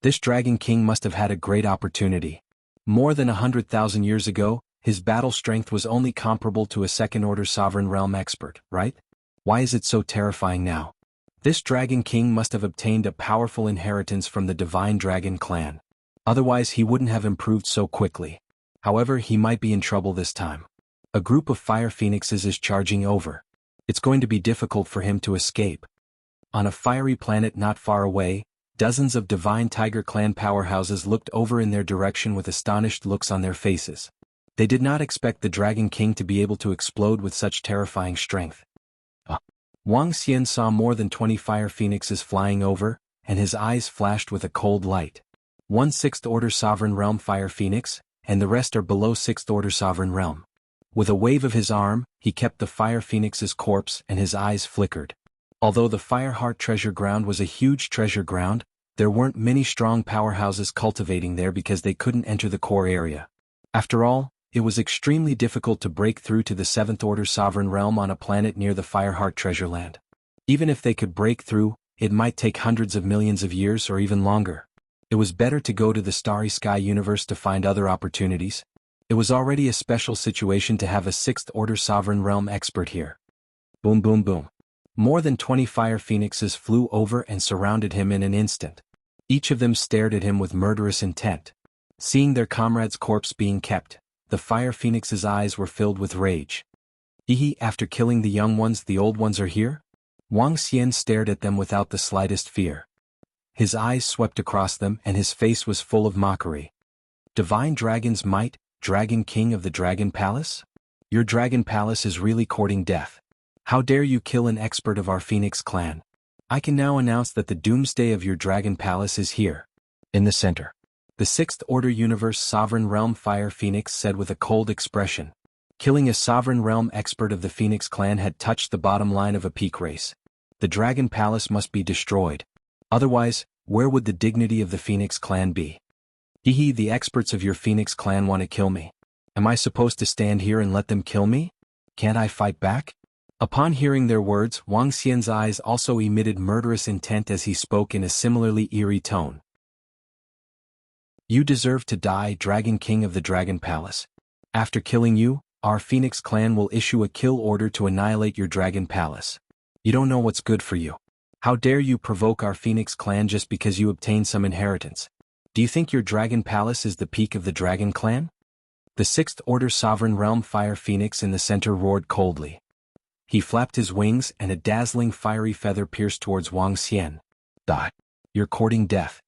This Dragon King must have had a great opportunity. More than 100,000 years ago, his battle strength was only comparable to a second-order sovereign realm expert, right? Why is it so terrifying now? This Dragon King must have obtained a powerful inheritance from the Divine Dragon clan. Otherwise he wouldn't have improved so quickly. However, he might be in trouble this time. A group of fire phoenixes is charging over. It's going to be difficult for him to escape. On a fiery planet not far away, dozens of Divine Tiger clan powerhouses looked over in their direction with astonished looks on their faces. They did not expect the Dragon King to be able to explode with such terrifying strength. Wang Xian saw more than 20 fire phoenixes flying over, and his eyes flashed with a cold light. 1 6th-order sovereign realm fire phoenix, and the rest are below 6th-order sovereign realm. With a wave of his arm, he kept the fire phoenix's corpse and his eyes flickered. Although the Fireheart treasure ground was a huge treasure ground, there weren't many strong powerhouses cultivating there because they couldn't enter the core area. After all, it was extremely difficult to break through to the 7th-order sovereign realm on a planet near the Fireheart treasure land. Even if they could break through, it might take hundreds of millions of years or even longer. It was better to go to the Starry Sky universe to find other opportunities. It was already a special situation to have a 6th-order sovereign realm expert here. Boom boom boom. More than 20 fire phoenixes flew over and surrounded him in an instant. Each of them stared at him with murderous intent. Seeing their comrade's corpse being kept, the fire phoenix's eyes were filled with rage. After killing the young ones, the old ones are here? Wang Xian stared at them without the slightest fear. His eyes swept across them and his face was full of mockery. Divine Dragon's might, Dragon King of the Dragon Palace? Your Dragon Palace is really courting death. How dare you kill an expert of our Phoenix clan? I can now announce that the doomsday of your Dragon Palace is here. In the center. The 6th-order universe sovereign realm fire phoenix said with a cold expression. Killing a sovereign realm expert of the Phoenix clan had touched the bottom line of a peak race. The Dragon Palace must be destroyed. Otherwise, where would the dignity of the Phoenix clan be? The experts of your Phoenix clan want to kill me. Am I supposed to stand here and let them kill me? Can't I fight back? Upon hearing their words, Wang Xian's eyes also emitted murderous intent as he spoke in a similarly eerie tone. You deserve to die, Dragon King of the Dragon Palace. After killing you, our Phoenix clan will issue a kill order to annihilate your Dragon Palace. You don't know what's good for you. How dare you provoke our Phoenix clan just because you obtained some inheritance? Do you think your Dragon Palace is the peak of the Dragon clan? The 6th-order sovereign realm fire phoenix in the center roared coldly. He flapped his wings and a dazzling fiery feather pierced towards Wang Xian. Die. You're courting death.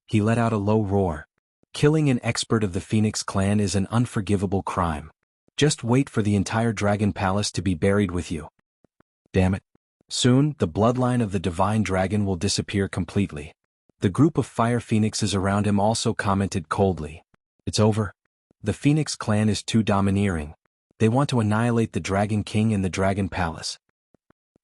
He let out a low roar. Killing an expert of the Phoenix clan is an unforgivable crime. Just wait for the entire Dragon Palace to be buried with you. Damn it. Soon, the bloodline of the Divine Dragon will disappear completely. The group of fire phoenixes around him also commented coldly. It's over. The Phoenix clan is too domineering. They want to annihilate the Dragon King and the Dragon Palace.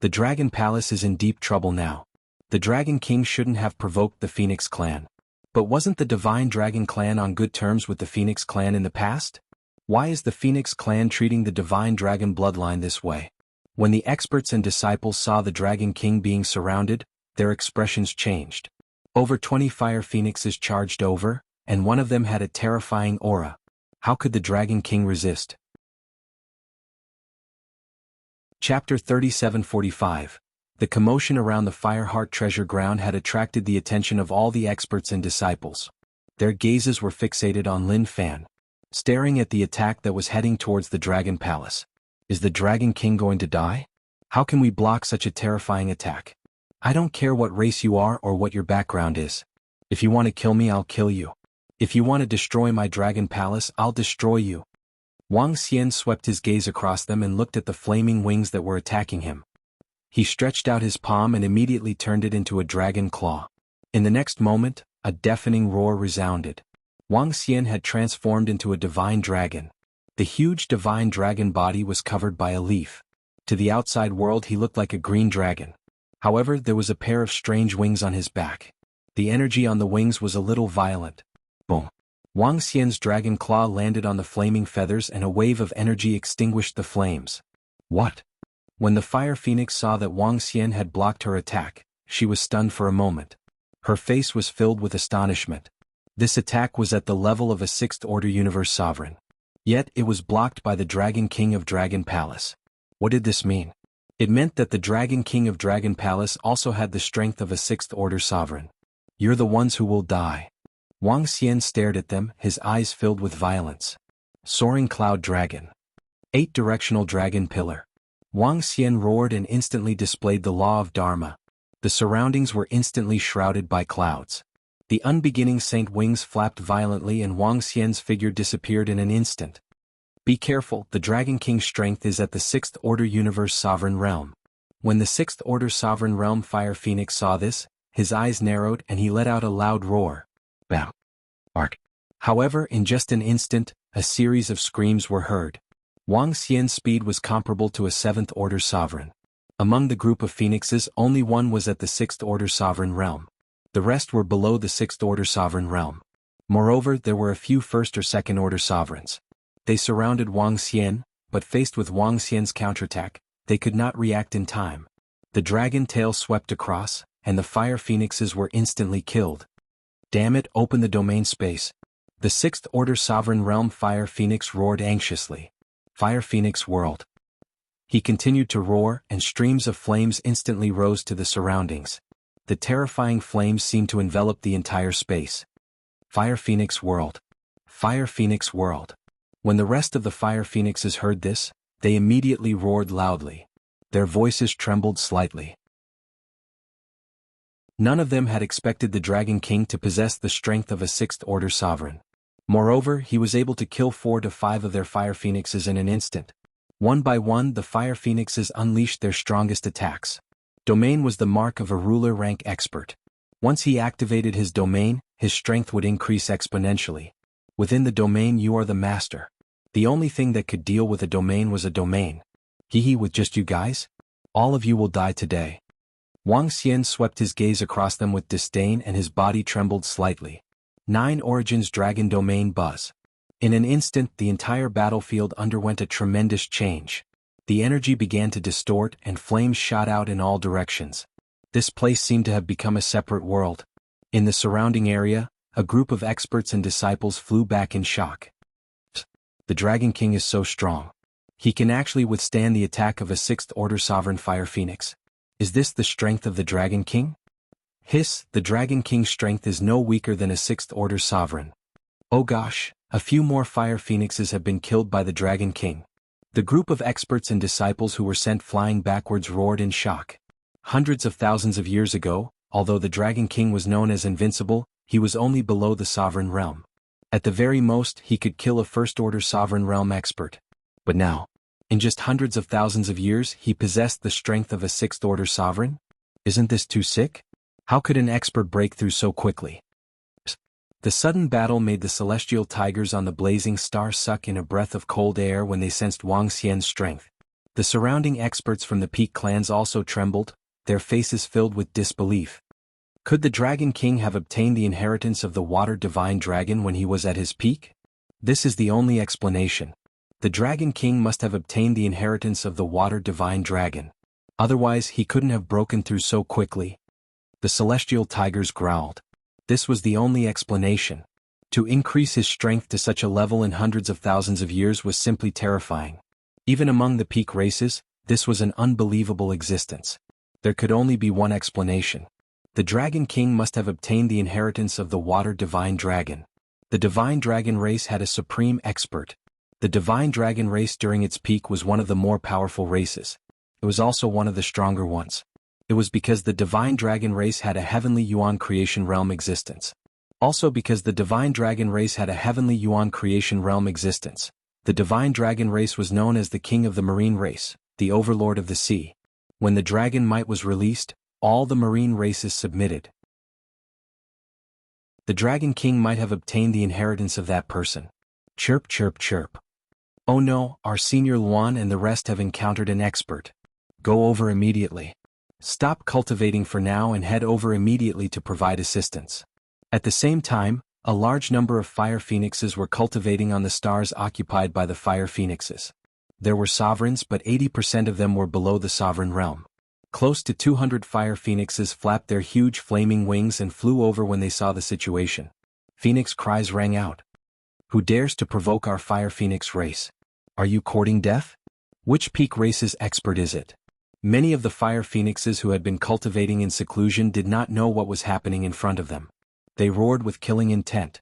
The Dragon Palace is in deep trouble now. The Dragon King shouldn't have provoked the Phoenix clan. But wasn't the Divine Dragon clan on good terms with the Phoenix clan in the past? Why is the Phoenix clan treating the Divine Dragon bloodline this way? When the experts and disciples saw the Dragon King being surrounded, their expressions changed. Over 20 fire phoenixes charged over, and one of them had a terrifying aura. How could the Dragon King resist? Chapter 37:45. The commotion around the Fireheart treasure ground had attracted the attention of all the experts and disciples. Their gazes were fixated on Lin Fan, staring at the attack that was heading towards the Dragon Palace. Is the Dragon King going to die? How can we block such a terrifying attack? I don't care what race you are or what your background is. If you want to kill me, I'll kill you. If you want to destroy my Dragon Palace, I'll destroy you. Wang Xian swept his gaze across them and looked at the flaming wings that were attacking him. He stretched out his palm and immediately turned it into a dragon claw. In the next moment, a deafening roar resounded. Wang Xian had transformed into a divine dragon. The huge divine dragon body was covered by a leaf. To the outside world he looked like a green dragon. However, there was a pair of strange wings on his back. The energy on the wings was a little violent. Boom! Wang Xian's dragon claw landed on the flaming feathers and a wave of energy extinguished the flames. What? When the fire phoenix saw that Wang Xian had blocked her attack, she was stunned for a moment. Her face was filled with astonishment. This attack was at the level of a sixth-order universe sovereign. Yet it was blocked by the Dragon King of Dragon Palace. What did this mean? It meant that the Dragon King of Dragon Palace also had the strength of a sixth-order sovereign. You're the ones who will die. Wang Xian stared at them, his eyes filled with violence. Soaring Cloud Dragon. 8-directional Dragon Pillar. Wang Xian roared and instantly displayed the law of Dharma. The surroundings were instantly shrouded by clouds. The unbeginning saint wings flapped violently and Wang Xian's figure disappeared in an instant. Be careful, the Dragon King's strength is at the 6th Order Universe Sovereign Realm. When the 6th Order Sovereign Realm Fire Phoenix saw this, his eyes narrowed and he let out a loud roar. Bam! Ark! However, in just an instant, a series of screams were heard. Wang Xian's speed was comparable to a 7th Order Sovereign. Among the group of phoenixes, only one was at the 6th Order Sovereign Realm. The rest were below the 6th Order Sovereign Realm. Moreover, there were a few 1st or 2nd Order Sovereigns. They surrounded Wang Xian, but faced with Wang Xian's counterattack, they could not react in time. The dragon tail swept across, and the fire phoenixes were instantly killed. Damn it, open the domain space. The 6th Order Sovereign Realm Fire Phoenix roared anxiously. Fire Phoenix World. He continued to roar, and streams of flames instantly rose to the surroundings. The terrifying flames seemed to envelop the entire space. Fire Phoenix World. Fire Phoenix World. When the rest of the Fire Phoenixes heard this, they immediately roared loudly. Their voices trembled slightly. None of them had expected the Dragon King to possess the strength of a 6th Order Sovereign. Moreover, he was able to kill 4 to 5 of their Fire Phoenixes in an instant. One by one, the Fire Phoenixes unleashed their strongest attacks. Domain was the mark of a ruler rank expert. Once he activated his domain, his strength would increase exponentially. Within the domain you are the master. The only thing that could deal with a domain was a domain. With just you guys? All of you will die today. Wang Xian swept his gaze across them with disdain and his body trembled slightly. 9 Origins Dragon Domain Buzz. In an instant the entire battlefield underwent a tremendous change. The energy began to distort and flames shot out in all directions. This place seemed to have become a separate world. In the surrounding area, a group of experts and disciples flew back in shock. The Dragon King is so strong. He can actually withstand the attack of a 6th Order Sovereign Fire Phoenix. Is this the strength of the Dragon King? Hiss, the Dragon King's strength is no weaker than a 6th Order Sovereign. Oh gosh, a few more Fire Phoenixes have been killed by the Dragon King. The group of experts and disciples who were sent flying backwards roared in shock. Hundreds of thousands of years ago, although the Dragon King was known as invincible, he was only below the Sovereign Realm. At the very most, he could kill a 1st Order Sovereign Realm expert. But now, in just hundreds of thousands of years, he possessed the strength of a 6th Order Sovereign? Isn't this too sick? How could an expert break through so quickly? The sudden battle made the celestial tigers on the blazing star suck in a breath of cold air when they sensed Wang Xian's strength. The surrounding experts from the Peak clans also trembled, their faces filled with disbelief. Could the Dragon King have obtained the inheritance of the Water Divine Dragon when he was at his peak? This is the only explanation. The Dragon King must have obtained the inheritance of the Water Divine Dragon. Otherwise he couldn't have broken through so quickly. The celestial tigers growled. This was the only explanation. To increase his strength to such a level in hundreds of thousands of years was simply terrifying. Even among the peak races, this was an unbelievable existence. There could only be one explanation. The Dragon King must have obtained the inheritance of the Water Divine Dragon. The Divine Dragon race had a supreme expert. The Divine Dragon race during its peak was one of the more powerful races. It was also one of the stronger ones. It was because the Divine Dragon race had a heavenly Yuan creation realm existence. Also because the Divine Dragon race had a heavenly Yuan creation realm existence. The Divine Dragon race was known as the King of the Marine race, the Overlord of the Sea. When the Dragon Might was released, all the marine races submitted. The Dragon King might have obtained the inheritance of that person. Chirp chirp chirp. Oh no, our senior Luan and the rest have encountered an expert. Go over immediately. Stop cultivating for now and head over immediately to provide assistance. At the same time, a large number of fire phoenixes were cultivating on the stars occupied by the fire phoenixes. There were sovereigns, but 80% of them were below the sovereign realm. Close to 200 fire phoenixes flapped their huge flaming wings and flew over when they saw the situation. Phoenix cries rang out. Who dares to provoke our fire phoenix race? Are you courting death? Which peak race's expert is it? Many of the fire phoenixes who had been cultivating in seclusion did not know what was happening in front of them. They roared with killing intent.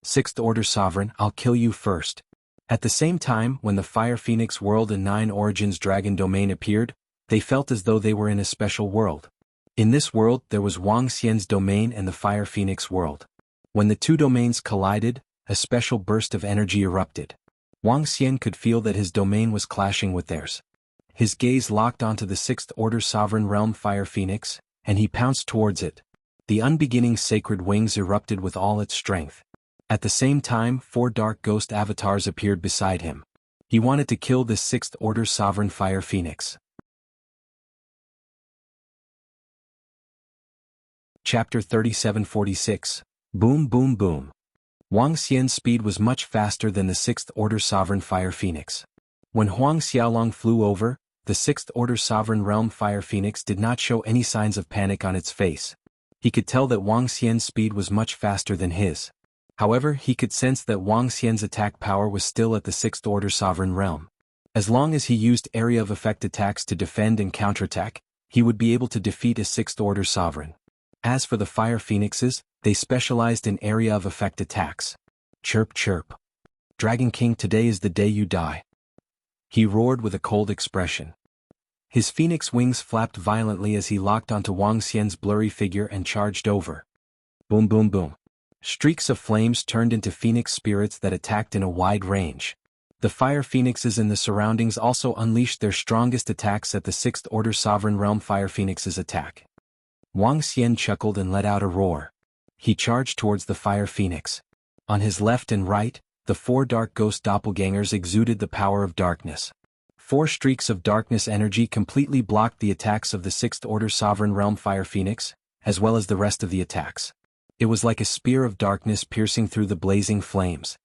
Sixth Order Sovereign, I'll kill you first. At the same time, when the Fire Phoenix World and Nine Origins Dragon Domain appeared, they felt as though they were in a special world. In this world there was Wang Xian's domain and the Fire Phoenix World. When the two domains collided, a special burst of energy erupted. Wang Xian could feel that his domain was clashing with theirs. His gaze locked onto the Sixth Order Sovereign Realm Fire Phoenix, and he pounced towards it. The unbeginning sacred wings erupted with all its strength. At the same time, 4 dark ghost avatars appeared beside him. He wanted to kill this Sixth Order Sovereign Fire Phoenix. Chapter 3746. Boom Boom Boom. Wang Xian's speed was much faster than the Sixth Order Sovereign Fire Phoenix. When Huang Xiaolong flew over, the Sixth Order Sovereign Realm Fire Phoenix did not show any signs of panic on its face. He could tell that Wang Xian's speed was much faster than his. However, he could sense that Wang Xian's attack power was still at the Sixth Order Sovereign Realm. As long as he used area of effect attacks to defend and counterattack, he would be able to defeat a Sixth Order Sovereign. As for the Fire Phoenixes, they specialized in area of effect attacks. Chirp chirp. Dragon King, today is the day you die. He roared with a cold expression. His phoenix wings flapped violently as he locked onto Wang Xian's blurry figure and charged over. Boom boom boom. Streaks of flames turned into phoenix spirits that attacked in a wide range. The fire phoenixes in the surroundings also unleashed their strongest attacks at the Sixth Order Sovereign Realm Fire Phoenix's attack. Wang Xian chuckled and let out a roar. He charged towards the fire phoenix. On his left and right, the 4 dark ghost doppelgangers exuded the power of darkness. 4 streaks of darkness energy completely blocked the attacks of the Sixth Order Sovereign Realm Fire Phoenix, as well as the rest of the attacks. It was like a spear of darkness piercing through the blazing flames.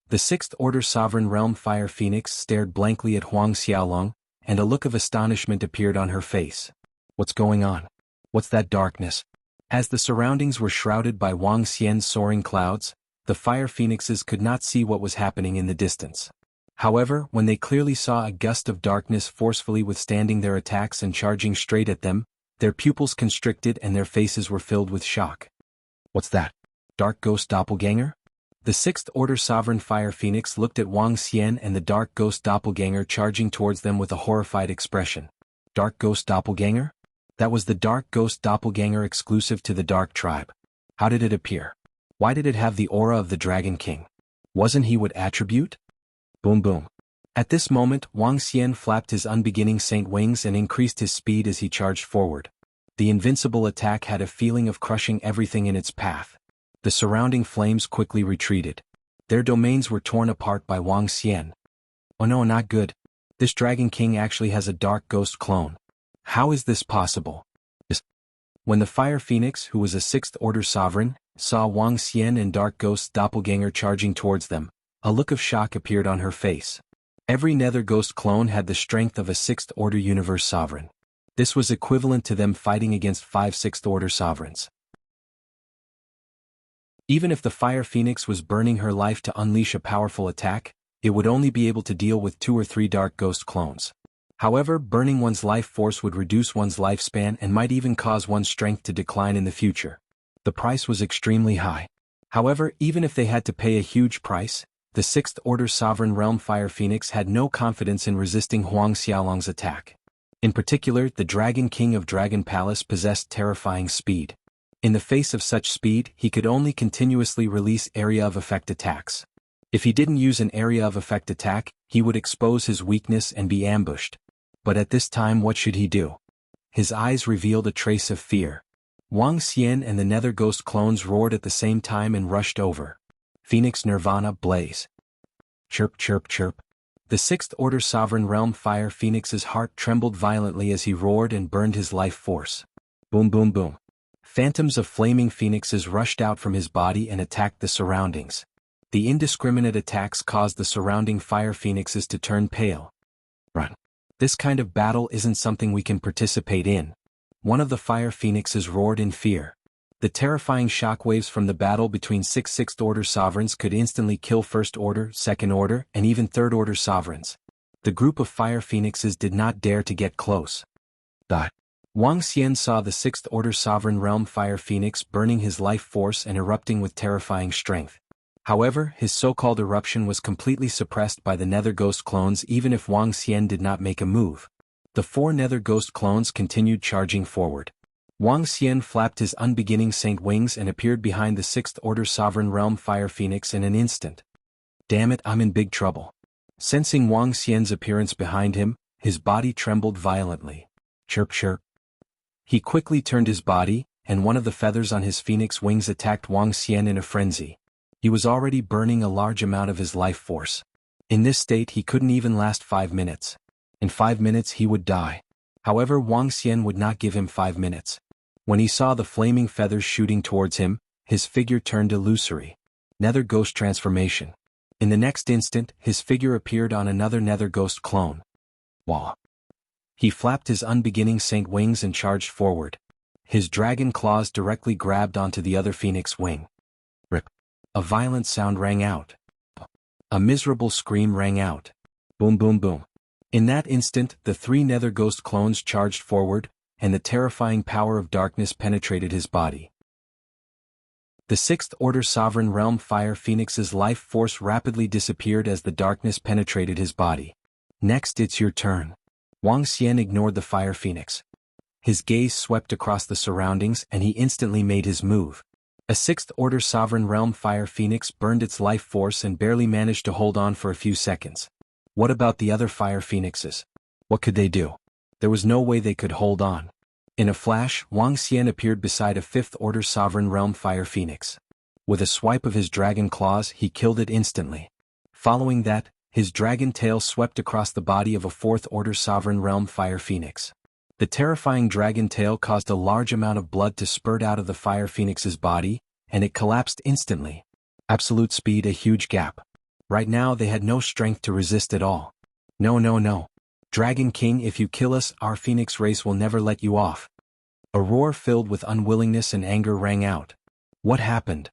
The Sixth Order Sovereign Realm Fire Phoenix stared blankly at Huang Xiaolong, and a look of astonishment appeared on her face. What's going on? What's that darkness? As the surroundings were shrouded by Wang Xian's soaring clouds, the fire phoenixes could not see what was happening in the distance. However, when they clearly saw a gust of darkness forcefully withstanding their attacks and charging straight at them, their pupils constricted and their faces were filled with shock. What's that? Dark Ghost Doppelganger? The Sixth Order Sovereign Fire Phoenix looked at Wang Xian and the Dark Ghost Doppelganger charging towards them with a horrified expression. Dark Ghost Doppelganger? That was the Dark Ghost Doppelganger exclusive to the Dark Tribe. How did it appear? Why did it have the aura of the Dragon King? Wasn't he what attribute? Boom boom. At this moment, Wang Xian flapped his unbeginning saint wings and increased his speed as he charged forward. The invincible attack had a feeling of crushing everything in its path. The surrounding flames quickly retreated. Their domains were torn apart by Wang Xian. Oh no, not good. This Dragon King actually has a Dark Ghost clone. How is this possible? When the Fire Phoenix, who was a Sixth Order Sovereign, saw Wang Xian and Dark Ghost Doppelganger charging towards them, A look of shock appeared on her face. Every Nether Ghost clone had the strength of a 6th Order Universe Sovereign. This was equivalent to them fighting against 5 6th Order Sovereigns. Even if the Fire Phoenix was burning her life to unleash a powerful attack, it would only be able to deal with 2 or 3 Dark Ghost clones. However, burning one's life force would reduce one's lifespan and might even cause one's strength to decline in the future. The price was extremely high. However, even if they had to pay a huge price, the 6th Order Sovereign Realm Fire Phoenix had no confidence in resisting Huang Xiaolong's attack. In particular, the Dragon King of Dragon Palace possessed terrifying speed. In the face of such speed, he could only continuously release area of effect attacks. If he didn't use an area of effect attack, he would expose his weakness and be ambushed. But at this time, what should he do? His eyes revealed a trace of fear. Wang Xian and the Nether Ghost clones roared at the same time and rushed over. Phoenix Nirvana blaze. Chirp chirp chirp. The 6th Order Sovereign Realm Fire Phoenix's heart trembled violently as he roared and burned his life force. Boom boom boom. Phantoms of flaming phoenixes rushed out from his body and attacked the surroundings. The indiscriminate attacks caused the surrounding fire phoenixes to turn pale. Run. This kind of battle isn't something we can participate in. One of the fire phoenixes roared in fear. The terrifying shockwaves from the battle between 6 6th Order sovereigns could instantly kill 1st Order, 2nd Order, and even 3rd Order sovereigns. The group of fire phoenixes did not dare to get close. Wang Xian saw the 6th Order Sovereign Realm Fire Phoenix burning his life force and erupting with terrifying strength. However, his so-called eruption was completely suppressed by the Nether Ghost clones even if Wang Xian did not make a move. The 4 Nether Ghost clones continued charging forward. Wang Xian flapped his unbeginning saint wings and appeared behind the 6th Order Sovereign Realm Fire Phoenix in an instant. Damn it, I'm in big trouble. Sensing Wang Xian's appearance behind him, his body trembled violently. Chirp chirp. He quickly turned his body, and one of the feathers on his phoenix wings attacked Wang Xian in a frenzy. He was already burning a large amount of his life force. In this state he couldn't even last 5 minutes. In 5 minutes he would die. However, Wang Xian would not give him 5 minutes. When he saw the flaming feathers shooting towards him, his figure turned illusory. Nether Ghost transformation. In the next instant, his figure appeared on another Nether Ghost clone. Wah! He flapped his unbeginning saint wings and charged forward. His dragon claws directly grabbed onto the other phoenix wing. Rip! A violent sound rang out. A miserable scream rang out. Boom boom boom. In that instant, the 3 Nether Ghost clones charged forward, and the terrifying power of darkness penetrated his body. The 6th Order Sovereign Realm Fire Phoenix's life force rapidly disappeared as the darkness penetrated his body. Next, it's your turn. Wang Xian ignored the Fire Phoenix. His gaze swept across the surroundings and he instantly made his move. A 6th Order Sovereign Realm Fire Phoenix burned its life force and barely managed to hold on for a few seconds. What about the other Fire Phoenixes? What could they do? There was no way they could hold on. In a flash, Wang Xian appeared beside a 5th Order Sovereign Realm Fire Phoenix. With a swipe of his dragon claws, he killed it instantly. Following that, his dragon tail swept across the body of a 4th Order Sovereign Realm Fire Phoenix. The terrifying dragon tail caused a large amount of blood to spurt out of the Fire Phoenix's body, and it collapsed instantly. Absolute speed, a huge gap. Right now they had no strength to resist at all. No no no. Dragon King, if you kill us, our Phoenix race will never let you off. A roar filled with unwillingness and anger rang out. What happened?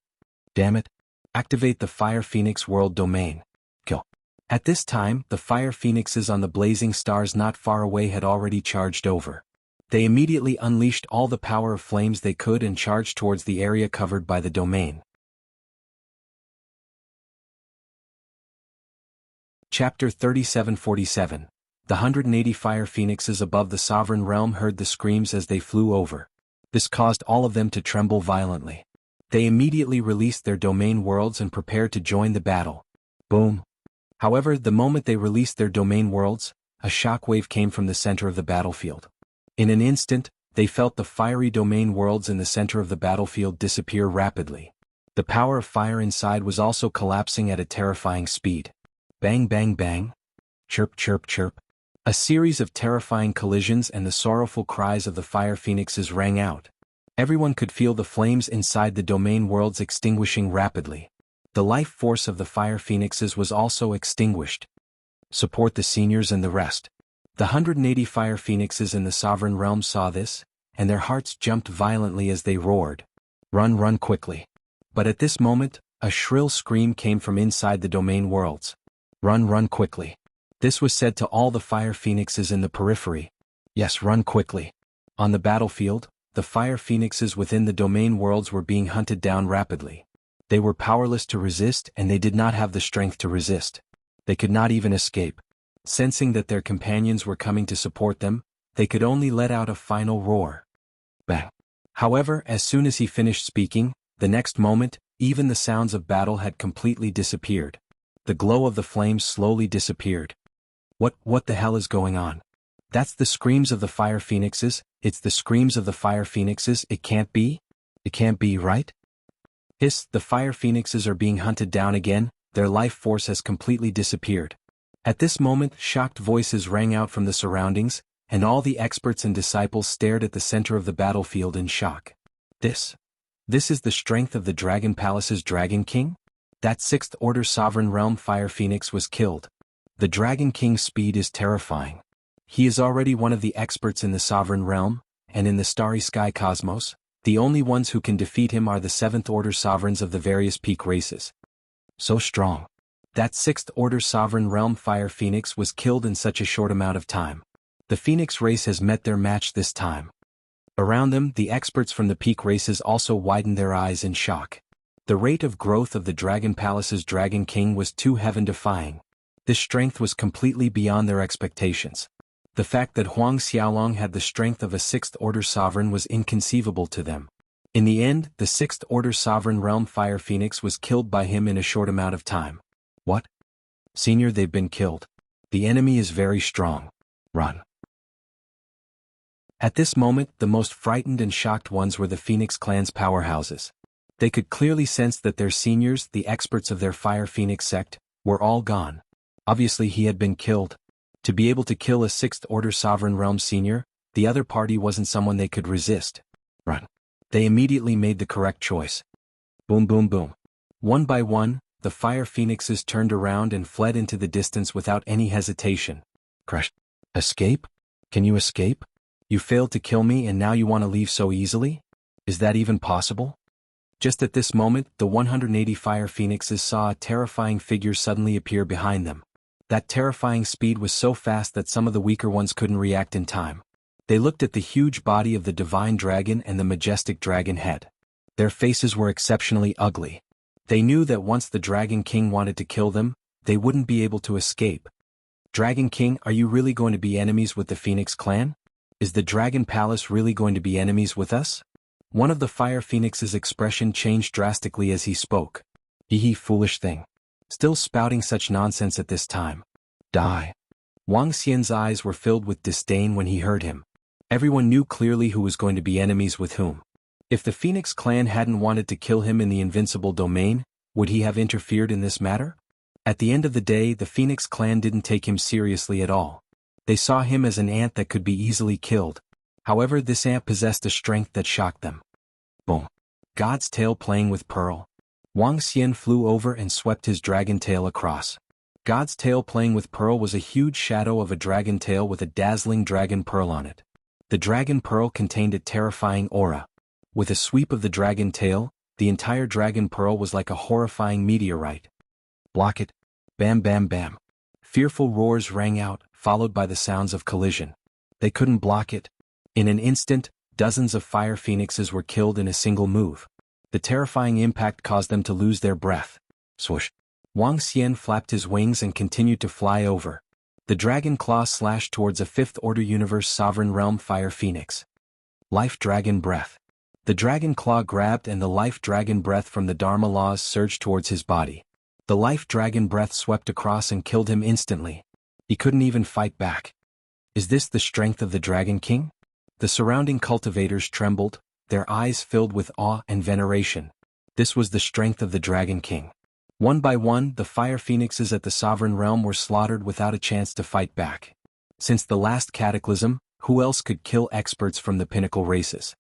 Damn it. Activate the Fire Phoenix World Domain. Kill. At this time, the Fire Phoenixes on the blazing stars not far away had already charged over. They immediately unleashed all the power of flames they could and charged towards the area covered by the domain. Chapter 3747. The 180 Fire Phoenixes above the Sovereign Realm heard the screams as they flew over. This caused all of them to tremble violently. They immediately released their domain worlds and prepared to join the battle. Boom. However, the moment they released their domain worlds, a shockwave came from the center of the battlefield. In an instant, they felt the fiery domain worlds in the center of the battlefield disappear rapidly. The power of fire inside was also collapsing at a terrifying speed. Bang bang bang. Chirp chirp chirp. A series of terrifying collisions and the sorrowful cries of the Fire Phoenixes rang out. Everyone could feel the flames inside the domain worlds extinguishing rapidly. The life force of the fire phoenixes was also extinguished. Support the seniors and the rest. The 180 fire phoenixes in the sovereign realm saw this, and their hearts jumped violently as they roared. Run, run quickly. But at this moment, a shrill scream came from inside the domain worlds. Run, run quickly. This was said to all the fire phoenixes in the periphery. Yes, run quickly. On the battlefield, the fire phoenixes within the domain worlds were being hunted down rapidly. They were powerless to resist, and they did not have the strength to resist. They could not even escape. Sensing that their companions were coming to support them, they could only let out a final roar. Bang. However, as soon as he finished speaking, the next moment, even the sounds of battle had completely disappeared. The glow of the flames slowly disappeared. What the hell is going on? That's the screams of the fire phoenixes. It's the screams of the fire phoenixes. It can't be? It can't be, right? Hiss, the fire phoenixes are being hunted down again. Their life force has completely disappeared. At this moment, shocked voices rang out from the surroundings, and all the experts and disciples stared at the center of the battlefield in shock. This is the strength of the Dragon Palace's Dragon King? That 6th Order Sovereign Realm Fire Phoenix was killed. The Dragon King's speed is terrifying. He is already one of the experts in the Sovereign Realm, and in the Starry Sky Cosmos, the only ones who can defeat him are the 7th Order Sovereigns of the various peak races. So strong. That 6th Order Sovereign Realm Fire Phoenix was killed in such a short amount of time. The Phoenix race has met their match this time. Around them, the experts from the peak races also widened their eyes in shock. The rate of growth of the Dragon Palace's Dragon King was too heaven-defying. This strength was completely beyond their expectations. The fact that Huang Xiaolong had the strength of a 6th Order Sovereign was inconceivable to them. In the end, the 6th Order Sovereign Realm Fire Phoenix was killed by him in a short amount of time. What? Senior, they've been killed. The enemy is very strong. Run. At this moment, the most frightened and shocked ones were the Phoenix clan's powerhouses. They could clearly sense that their seniors, the experts of their Fire Phoenix sect, were all gone. Obviously he had been killed. To be able to kill a 6th Order Sovereign Realm senior, the other party wasn't someone they could resist. Run. They immediately made the correct choice. Boom, boom, boom. One by one, the Fire Phoenixes turned around and fled into the distance without any hesitation. Crush. Escape? Can you escape? You failed to kill me and now you want to leave so easily? Is that even possible? Just at this moment, the 180 Fire Phoenixes saw a terrifying figure suddenly appear behind them. That terrifying speed was so fast that some of the weaker ones couldn't react in time. They looked at the huge body of the divine dragon and the majestic dragon head. Their faces were exceptionally ugly. They knew that once the Dragon King wanted to kill them, they wouldn't be able to escape. Dragon King, are you really going to be enemies with the Phoenix clan? Is the Dragon Palace really going to be enemies with us? One of the Fire Phoenix's expression changed drastically as he spoke. Hee, foolish thing. Still spouting such nonsense at this time. Die. Wang Xian's eyes were filled with disdain when he heard him. Everyone knew clearly who was going to be enemies with whom. If the Phoenix clan hadn't wanted to kill him in the invincible domain, would he have interfered in this matter? At the end of the day, the Phoenix clan didn't take him seriously at all. They saw him as an ant that could be easily killed. However, this ant possessed a strength that shocked them. Boom. God's tail playing with pearl. Wang Xian flew over and swept his dragon tail across. God's tail playing with pearl was a huge shadow of a dragon tail with a dazzling dragon pearl on it. The dragon pearl contained a terrifying aura. With a sweep of the dragon tail, the entire dragon pearl was like a horrifying meteorite. Block it. Bam, bam, bam. Fearful roars rang out, followed by the sounds of collision. They couldn't block it. In an instant, dozens of Fire Phoenixes were killed in a single move. The terrifying impact caused them to lose their breath. Swoosh. Wang Xian flapped his wings and continued to fly over. The dragon claw slashed towards a 5th Order Universe Sovereign Realm Fire Phoenix. Life Dragon Breath. The dragon claw grabbed and the life dragon breath from the Dharma laws surged towards his body. The life dragon breath swept across and killed him instantly. He couldn't even fight back. Is this the strength of the Dragon King? The surrounding cultivators trembled, their eyes filled with awe and veneration. This was the strength of the Dragon King. One by one, the Fire Phoenixes at the Sovereign Realm were slaughtered without a chance to fight back. Since the last cataclysm, who else could kill experts from the pinnacle races?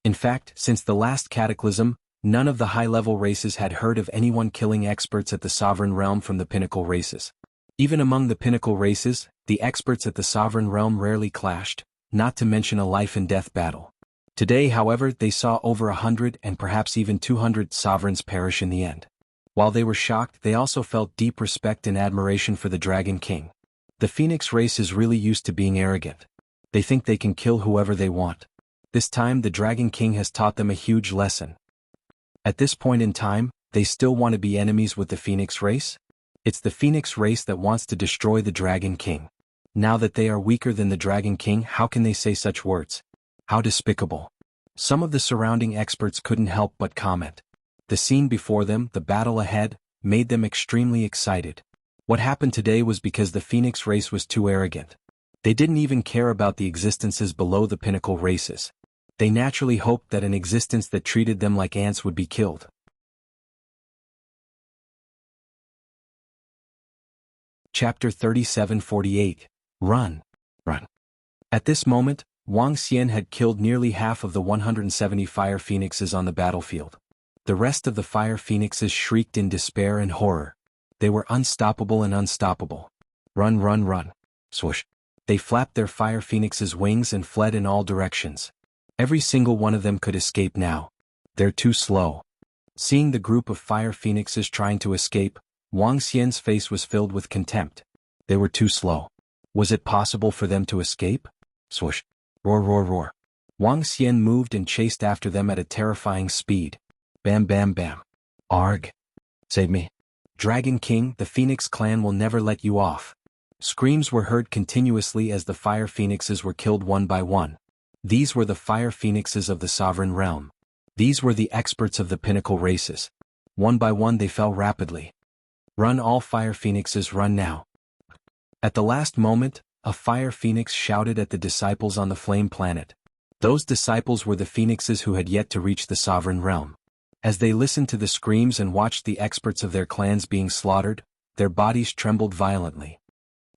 In fact, since the last cataclysm, None of the high-level races had heard of anyone killing experts at the sovereign realm from the pinnacle races. Even among the pinnacle races, the experts at the sovereign realm rarely clashed, not to mention a life-and-death battle. Today, however, they saw over 100 and perhaps even 200 sovereigns perish in the end. While they were shocked, they also felt deep respect and admiration for the Dragon King. The Phoenix race is really used to being arrogant. They think they can kill whoever they want. This time the Dragon King has taught them a huge lesson. At this point in time, they still want to be enemies with the Phoenix race? It's the Phoenix race that wants to destroy the Dragon King. Now that they are weaker than the Dragon King, how can they say such words? How despicable. Some of the surrounding experts couldn't help but comment. The scene before them, the battle ahead, made them extremely excited. What happened today was because the Phoenix race was too arrogant. They didn't even care about the existences below the pinnacle races. They naturally hoped that an existence that treated them like ants would be killed. Chapter 37:48. Run. Run. At this moment, Wang Xian had killed nearly half of the 170 fire phoenixes on the battlefield. The rest of the fire phoenixes shrieked in despair and horror. They were unstoppable and unstoppable. Run, run, run. Swoosh. They flapped their fire phoenixes' wings and fled in all directions. Every single one of them could escape now. They're too slow. Seeing the group of fire phoenixes trying to escape, Wang Xian's face was filled with contempt. They were too slow. Was it possible for them to escape? Swoosh. Roar, roar, roar. Wang Xian moved and chased after them at a terrifying speed. Bam, bam, bam. Arg. Save me. Dragon King, the Phoenix clan will never let you off. Screams were heard continuously as the fire phoenixes were killed one by one. These were the fire phoenixes of the sovereign realm. These were the experts of the pinnacle races. One by one they fell rapidly. Run, all fire phoenixes, run now. At the last moment, a fire phoenix shouted at the disciples on the flame planet. Those disciples were the phoenixes who had yet to reach the sovereign realm. As they listened to the screams and watched the experts of their clans being slaughtered, their bodies trembled violently.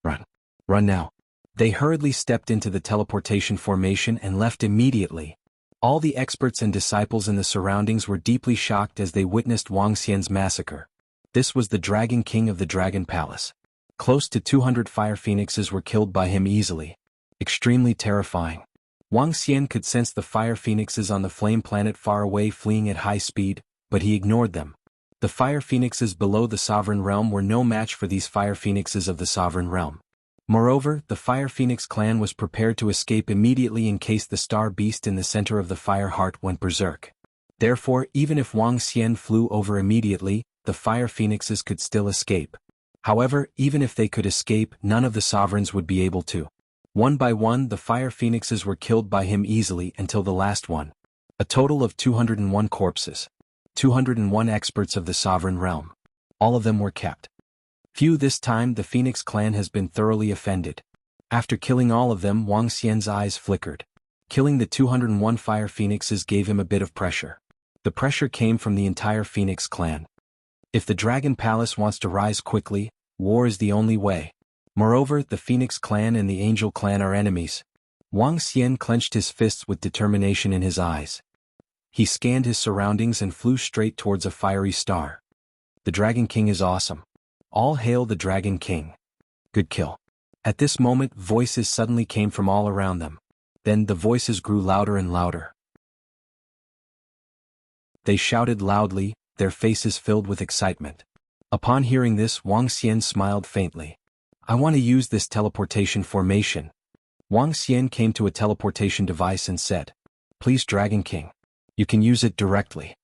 Run. Run now. They hurriedly stepped into the teleportation formation and left immediately. All the experts and disciples in the surroundings were deeply shocked as they witnessed Wang Xian's massacre. This was the Dragon King of the Dragon Palace. Close to 200 fire phoenixes were killed by him easily. Extremely terrifying. Wang Xian could sense the fire phoenixes on the flame planet far away fleeing at high speed, but he ignored them. The fire phoenixes below the sovereign realm were no match for these fire phoenixes of the sovereign realm. Moreover, the Fire Phoenix clan was prepared to escape immediately in case the star beast in the center of the fire heart went berserk. Therefore, even if Wang Xian flew over immediately, the fire phoenixes could still escape. However, even if they could escape, none of the sovereigns would be able to. One by one, the fire phoenixes were killed by him easily until the last one. A total of 201 corpses. 201 experts of the sovereign realm. All of them were kept. Phew, this time the Phoenix clan has been thoroughly offended. After killing all of them, Wang Xian's eyes flickered. Killing the 201 fire phoenixes gave him a bit of pressure. The pressure came from the entire Phoenix clan. If the Dragon Palace wants to rise quickly, war is the only way. Moreover, the Phoenix clan and the Angel clan are enemies. Wang Xian clenched his fists with determination in his eyes. He scanned his surroundings and flew straight towards a fiery star. The Dragon King is awesome. All hail the Dragon King. Good kill. At this moment, voices suddenly came from all around them. Then the voices grew louder and louder. They shouted loudly, their faces filled with excitement. Upon hearing this, Wang Xian smiled faintly. I want to use this teleportation formation. Wang Xian came to a teleportation device and said, Please, Dragon King. You can use it directly.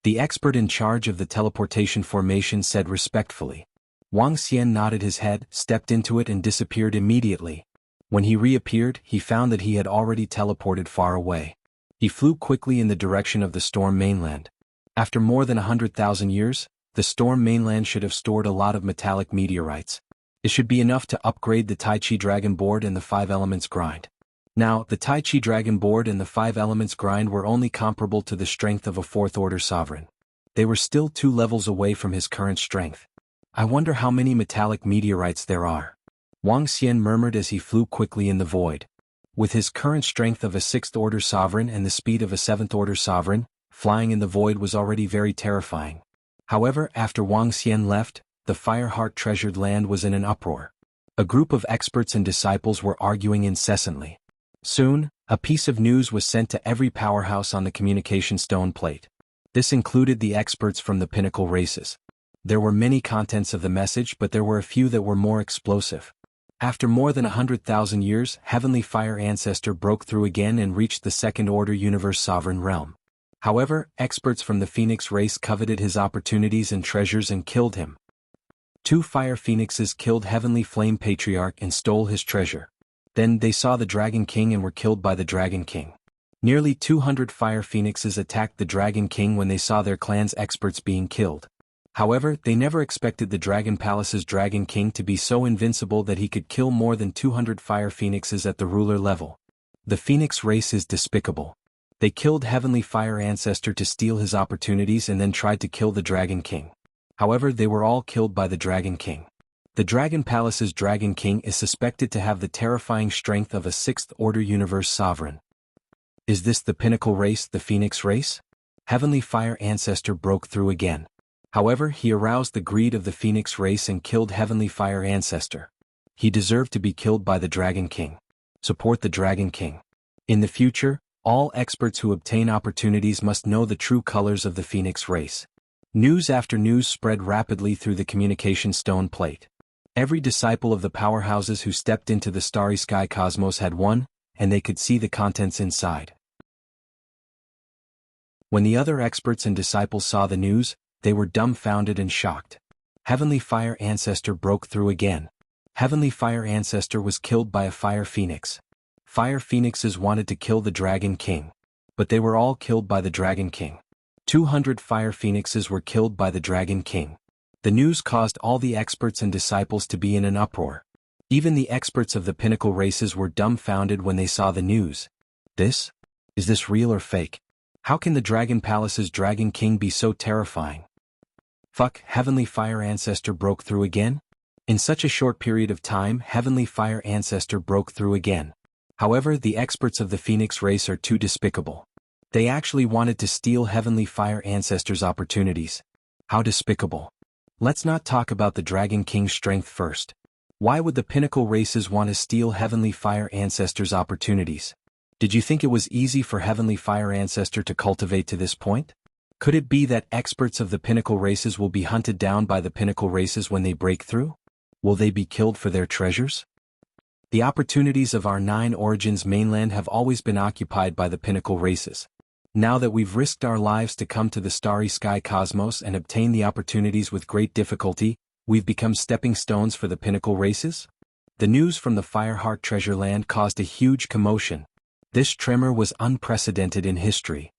The expert in charge of the teleportation formation said respectfully. Wang Xian nodded his head, stepped into it and disappeared immediately. When he reappeared, he found that he had already teleported far away. He flew quickly in the direction of the storm mainland. After more than 100,000 years, the storm mainland should have stored a lot of metallic meteorites. It should be enough to upgrade the Tai Chi Dragon Board and the 5 Elements Grind. Now, the Tai Chi Dragon Board and the 5 Elements Grind were only comparable to the strength of a 4th Order Sovereign. They were still 2 levels away from his current strength. I wonder how many metallic meteorites there are. Wang Xian murmured as he flew quickly in the void. With his current strength of a 6th Order Sovereign and the speed of a 7th Order Sovereign, Flying in the void was already very terrifying. However, after Wang Xian left, the Fireheart treasured land was in an uproar. A group of experts and disciples were arguing incessantly. Soon, a piece of news was sent to every powerhouse on the communication stone plate. This included the experts from the pinnacle races. There were many contents of the message, but there were a few that were more explosive. After more than 100,000 years, Heavenly Fire Ancestor broke through again and reached the Second Order Universe Sovereign Realm. However, experts from the Phoenix race coveted his opportunities and treasures and killed him. 2 Fire Phoenixes killed Heavenly Flame Patriarch and stole his treasure. Then they saw the Dragon King and were killed by the Dragon King. Nearly 200 Fire Phoenixes attacked the Dragon King when they saw their clan's experts being killed. However, they never expected the Dragon Palace's Dragon King to be so invincible that he could kill more than 200 Fire Phoenixes at the ruler level. The Phoenix race is despicable. They killed Heavenly Fire Ancestor to steal his opportunities and then tried to kill the Dragon King. However, they were all killed by the Dragon King. The Dragon Palace's Dragon King is suspected to have the terrifying strength of a 6th Order Universe Sovereign. Is this the pinnacle race, the Phoenix race? Heavenly Fire Ancestor broke through again. However, he aroused the greed of the Phoenix race and killed Heavenly Fire Ancestor. He deserved to be killed by the Dragon King. Support the Dragon King. In the future, all experts who obtain opportunities must know the true colors of the Phoenix race. News after news spread rapidly through the communication stone plate. Every disciple of the powerhouses who stepped into the starry sky cosmos had won, and they could see the contents inside. When the other experts and disciples saw the news, they were dumbfounded and shocked. Heavenly Fire Ancestor broke through again. Heavenly Fire Ancestor was killed by a Fire Phoenix. Fire Phoenixes wanted to kill the Dragon King, but they were all killed by the Dragon King. 200 Fire Phoenixes were killed by the Dragon King. The news caused all the experts and disciples to be in an uproar. Even the experts of the pinnacle races were dumbfounded when they saw the news. Is this real or fake? How can the Dragon Palace's Dragon King be so terrifying? Heavenly Fire Ancestor broke through again? In such a short period of time, Heavenly Fire Ancestor broke through again. However, the experts of the Phoenix race are too despicable. They actually wanted to steal Heavenly Fire Ancestor's opportunities. How despicable. Let's not talk about the Dragon King's strength first. Why would the pinnacle races want to steal Heavenly Fire Ancestor's opportunities? Did you think it was easy for Heavenly Fire Ancestor to cultivate to this point? Could it be that experts of the pinnacle races will be hunted down by the pinnacle races when they break through? Will they be killed for their treasures? The opportunities of our 9 origins mainland have always been occupied by the pinnacle races. Now that we've risked our lives to come to the starry sky cosmos and obtain the opportunities with great difficulty, we've become stepping stones for the pinnacle races? The news from the Fireheart treasure land caused a huge commotion. This tremor was unprecedented in history.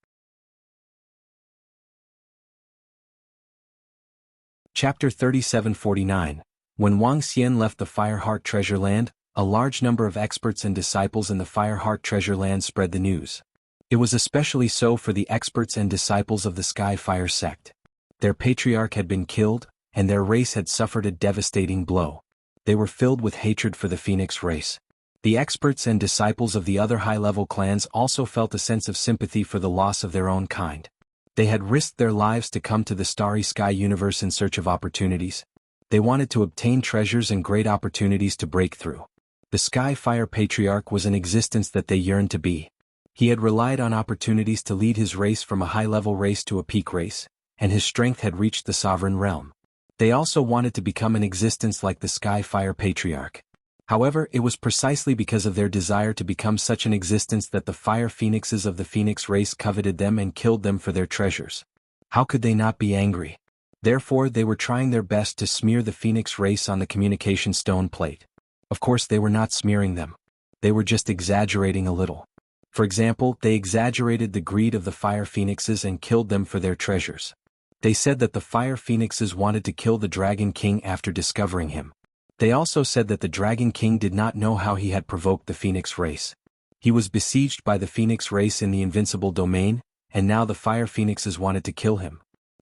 Chapter 3749. When Wang Xian left the Fireheart treasure land, a large number of experts and disciples in the Fireheart treasure land spread the news. It was especially so for the experts and disciples of the Sky Fire sect. Their patriarch had been killed, and their race had suffered a devastating blow. They were filled with hatred for the Phoenix race. The experts and disciples of the other high-level clans also felt a sense of sympathy for the loss of their own kind. They had risked their lives to come to the starry sky universe in search of opportunities. They wanted to obtain treasures and great opportunities to break through. The Sky Fire Patriarch was an existence that they yearned to be. He had relied on opportunities to lead his race from a high-level race to a peak race, and his strength had reached the sovereign realm. They also wanted to become an existence like the Sky Fire Patriarch. However, it was precisely because of their desire to become such an existence that the Fire Phoenixes of the Phoenix race coveted them and killed them for their treasures. How could they not be angry? Therefore, they were trying their best to smear the Phoenix race on the communication stone plate. Of course, they were not smearing them. They were just exaggerating a little. For example, they exaggerated the greed of the Fire Phoenixes and killed them for their treasures. They said that the Fire Phoenixes wanted to kill the Dragon King after discovering him. They also said that the Dragon King did not know how he had provoked the Phoenix race. He was besieged by the Phoenix race in the Invincible Domain, and now the Fire Phoenixes wanted to kill him.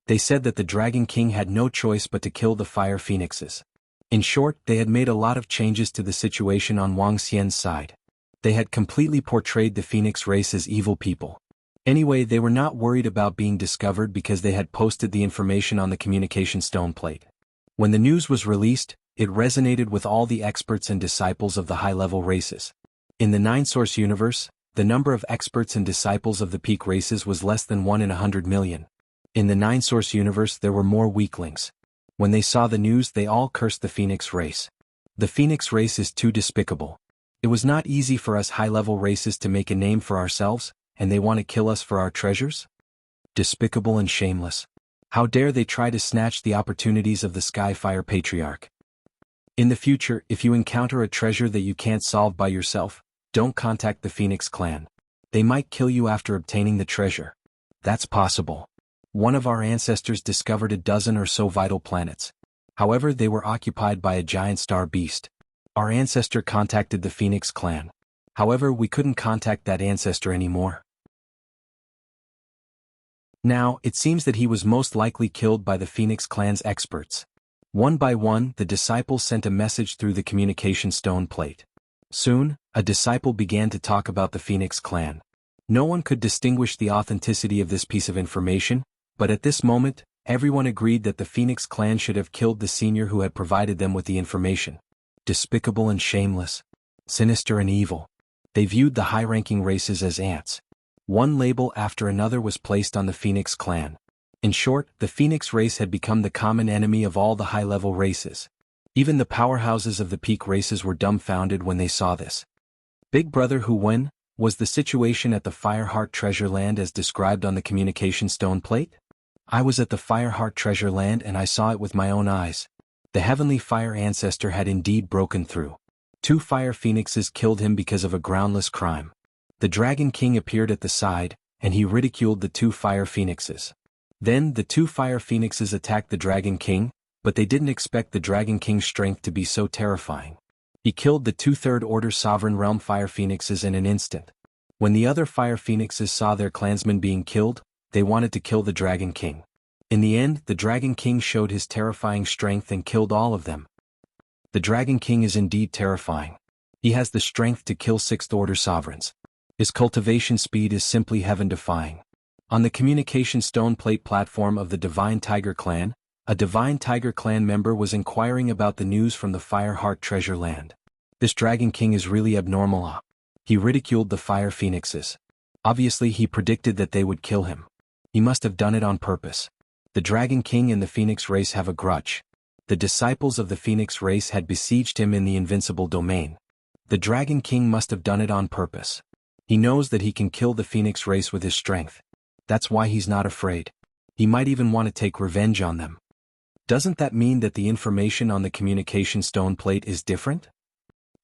They said that the Dragon King had no choice but to kill the Fire Phoenixes. In short, they had made a lot of changes to the situation on Wang Xian's side. They had completely portrayed the Phoenix race as evil people. Anyway, they were not worried about being discovered because they had posted the information on the communication stone plate. When the news was released, it resonated with all the experts and disciples of the high-level races. In the nine-source universe, the number of experts and disciples of the peak races was less than 1 in 100 million. In the nine-source universe there were more weaklings. When they saw the news they all cursed the Phoenix race. The Phoenix race is too despicable. It was not easy for us high-level races to make a name for ourselves, and they want to kill us for our treasures? Despicable and shameless. How dare they try to snatch the opportunities of the Skyfire Patriarch. In the future, if you encounter a treasure that you can't solve by yourself, don't contact the Phoenix clan. They might kill you after obtaining the treasure. That's possible. One of our ancestors discovered a dozen or so vital planets. However, they were occupied by a giant star beast. Our ancestor contacted the Phoenix clan. However, we couldn't contact that ancestor anymore. Now, it seems that he was most likely killed by the Phoenix clan's experts. One by one, the disciples sent a message through the communication stone plate. Soon, a disciple began to talk about the Phoenix clan. No one could distinguish the authenticity of this piece of information, but at this moment, everyone agreed that the Phoenix clan should have killed the senior who had provided them with the information. Despicable and shameless. Sinister and evil. They viewed the high-ranking races as ants. One label after another was placed on the Phoenix clan. In short, the Phoenix race had become the common enemy of all the high-level races. Even the powerhouses of the peak races were dumbfounded when they saw this. Big Brother, who when was the situation at the Fireheart Treasure Land as described on the communication stone plate? I was at the Fireheart Treasure Land and I saw it with my own eyes. The heavenly fire ancestor had indeed broken through. 2 fire phoenixes killed him because of a groundless crime. The Dragon King appeared at the side, and he ridiculed the 2 fire phoenixes. Then the 2 fire phoenixes attacked the Dragon King, but they didn't expect the Dragon King's strength to be so terrifying. He killed the 2 third-order Sovereign Realm fire phoenixes in an instant. When the other fire phoenixes saw their clansmen being killed, they wanted to kill the Dragon King. In the end, the Dragon King showed his terrifying strength and killed all of them. The Dragon King is indeed terrifying. He has the strength to kill 6th-order sovereigns. His cultivation speed is simply heaven-defying. On the communication stone plate platform of the Divine Tiger Clan, a Divine Tiger Clan member was inquiring about the news from the Fireheart Treasure Land. This Dragon King is really abnormal. He ridiculed the Fire Phoenixes. Obviously he predicted that they would kill him. He must have done it on purpose. The Dragon King and the Phoenix race have a grudge. The disciples of the Phoenix race had besieged him in the invincible domain. The Dragon King must have done it on purpose. He knows that he can kill the Phoenix race with his strength. That's why he's not afraid. He might even want to take revenge on them. Doesn't that mean that the information on the communication stone plate is different?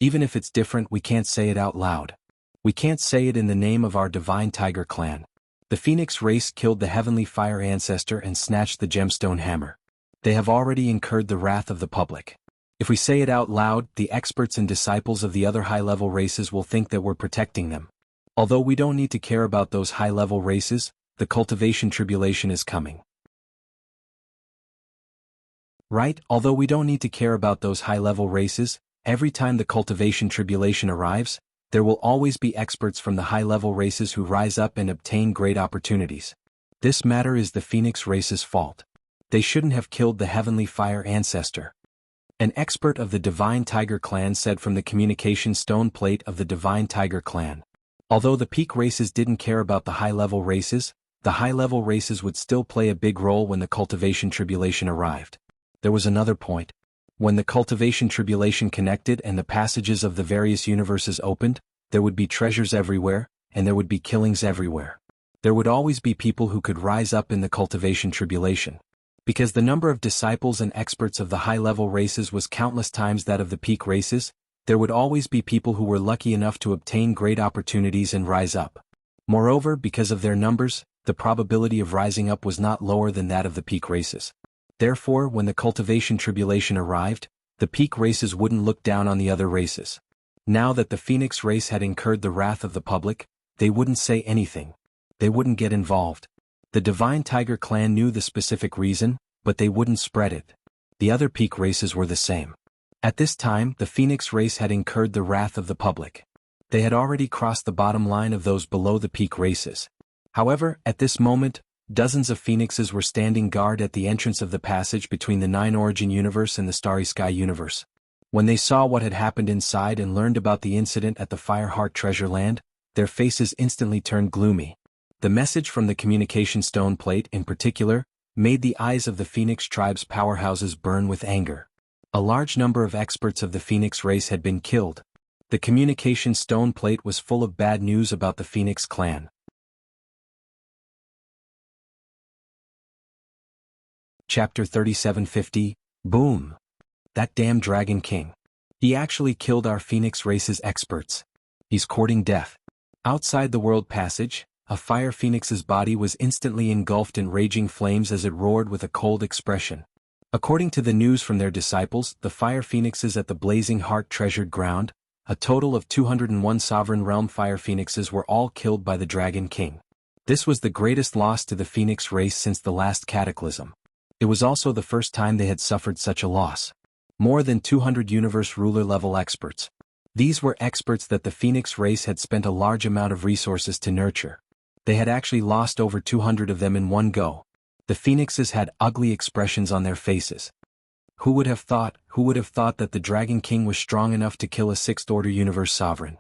Even if it's different, we can't say it out loud. We can't say it in the name of our Divine Tiger Clan. The Phoenix race killed the Heavenly Fire Ancestor and snatched the Gemstone Hammer. They have already incurred the wrath of the public. If we say it out loud, the experts and disciples of the other high-level races will think that we're protecting them. Although we don't need to care about those high-level races, the cultivation tribulation is coming. Right? Although we don't need to care about those high-level races, every time the cultivation tribulation arrives, there will always be experts from the high-level races who rise up and obtain great opportunities. This matter is the Phoenix race's fault. They shouldn't have killed the Heavenly Fire Ancestor. An expert of the Divine Tiger Clan said from the communication stone plate of the Divine Tiger Clan. Although the peak races didn't care about the high-level races, the high-level races would still play a big role when the cultivation tribulation arrived. There was another point. When the cultivation tribulation connected and the passages of the various universes opened, there would be treasures everywhere, and there would be killings everywhere. There would always be people who could rise up in the cultivation tribulation. Because the number of disciples and experts of the high-level races was countless times that of the peak races, there would always be people who were lucky enough to obtain great opportunities and rise up. Moreover, because of their numbers, the probability of rising up was not lower than that of the peak races. Therefore, when the cultivation tribulation arrived, the peak races wouldn't look down on the other races. Now that the Phoenix race had incurred the wrath of the public, they wouldn't say anything. They wouldn't get involved. The Divine Tiger Clan knew the specific reason, but they wouldn't spread it. The other peak races were the same. At this time, the Phoenix race had incurred the wrath of the public. They had already crossed the bottom line of those below the peak races. However, at this moment, dozens of phoenixes were standing guard at the entrance of the passage between the Nine Origin universe and the Starry Sky universe. When they saw what had happened inside and learned about the incident at the Fireheart Treasure Land, their faces instantly turned gloomy. The message from the communication stone plate, in particular, made the eyes of the Phoenix tribe's powerhouses burn with anger. A large number of experts of the Phoenix race had been killed. The communication stone plate was full of bad news about the Phoenix clan. Chapter 3750, Boom! That damn Dragon King. He actually killed our Phoenix race's experts. He's courting death. Outside the World Passage, a fire phoenix's body was instantly engulfed in raging flames as it roared with a cold expression. According to the news from their disciples, the fire phoenixes at the Blazing Heart treasured ground, a total of 201 Sovereign Realm fire phoenixes were all killed by the Dragon King. This was the greatest loss to the Phoenix race since the last cataclysm. It was also the first time they had suffered such a loss. More than 200 universe ruler level experts. These were experts that the Phoenix race had spent a large amount of resources to nurture. They had actually lost over 200 of them in one go. The Phoenixes had ugly expressions on their faces. Who would have thought that the Dragon King was strong enough to kill a Sixth Order Universe Sovereign?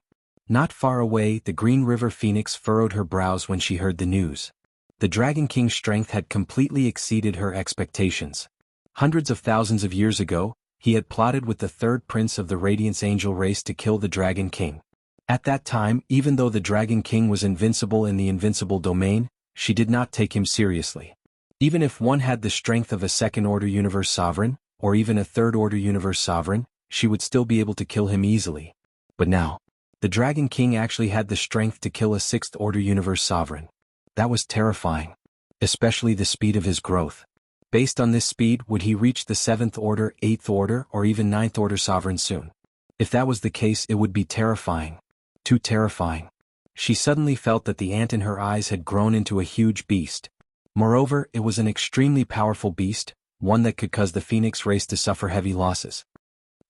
Not far away, the Green River Phoenix furrowed her brows when she heard the news. The Dragon King's strength had completely exceeded her expectations. Hundreds of thousands of years ago, he had plotted with the third prince of the Radiance Angel race to kill the Dragon King. At that time, even though the Dragon King was invincible in the invincible domain, she did not take him seriously. Even if one had the strength of a Second Order Universe Sovereign, or even a Third Order Universe Sovereign, she would still be able to kill him easily. But now, the Dragon King actually had the strength to kill a Sixth Order Universe Sovereign. That was terrifying. Especially the speed of his growth. Based on this speed, would he reach the 7th Order, 8th Order, or even 9th Order Sovereign soon? If that was the case, it would be terrifying. Too terrifying. She suddenly felt that the ant in her eyes had grown into a huge beast. Moreover, it was an extremely powerful beast, one that could cause the Phoenix race to suffer heavy losses.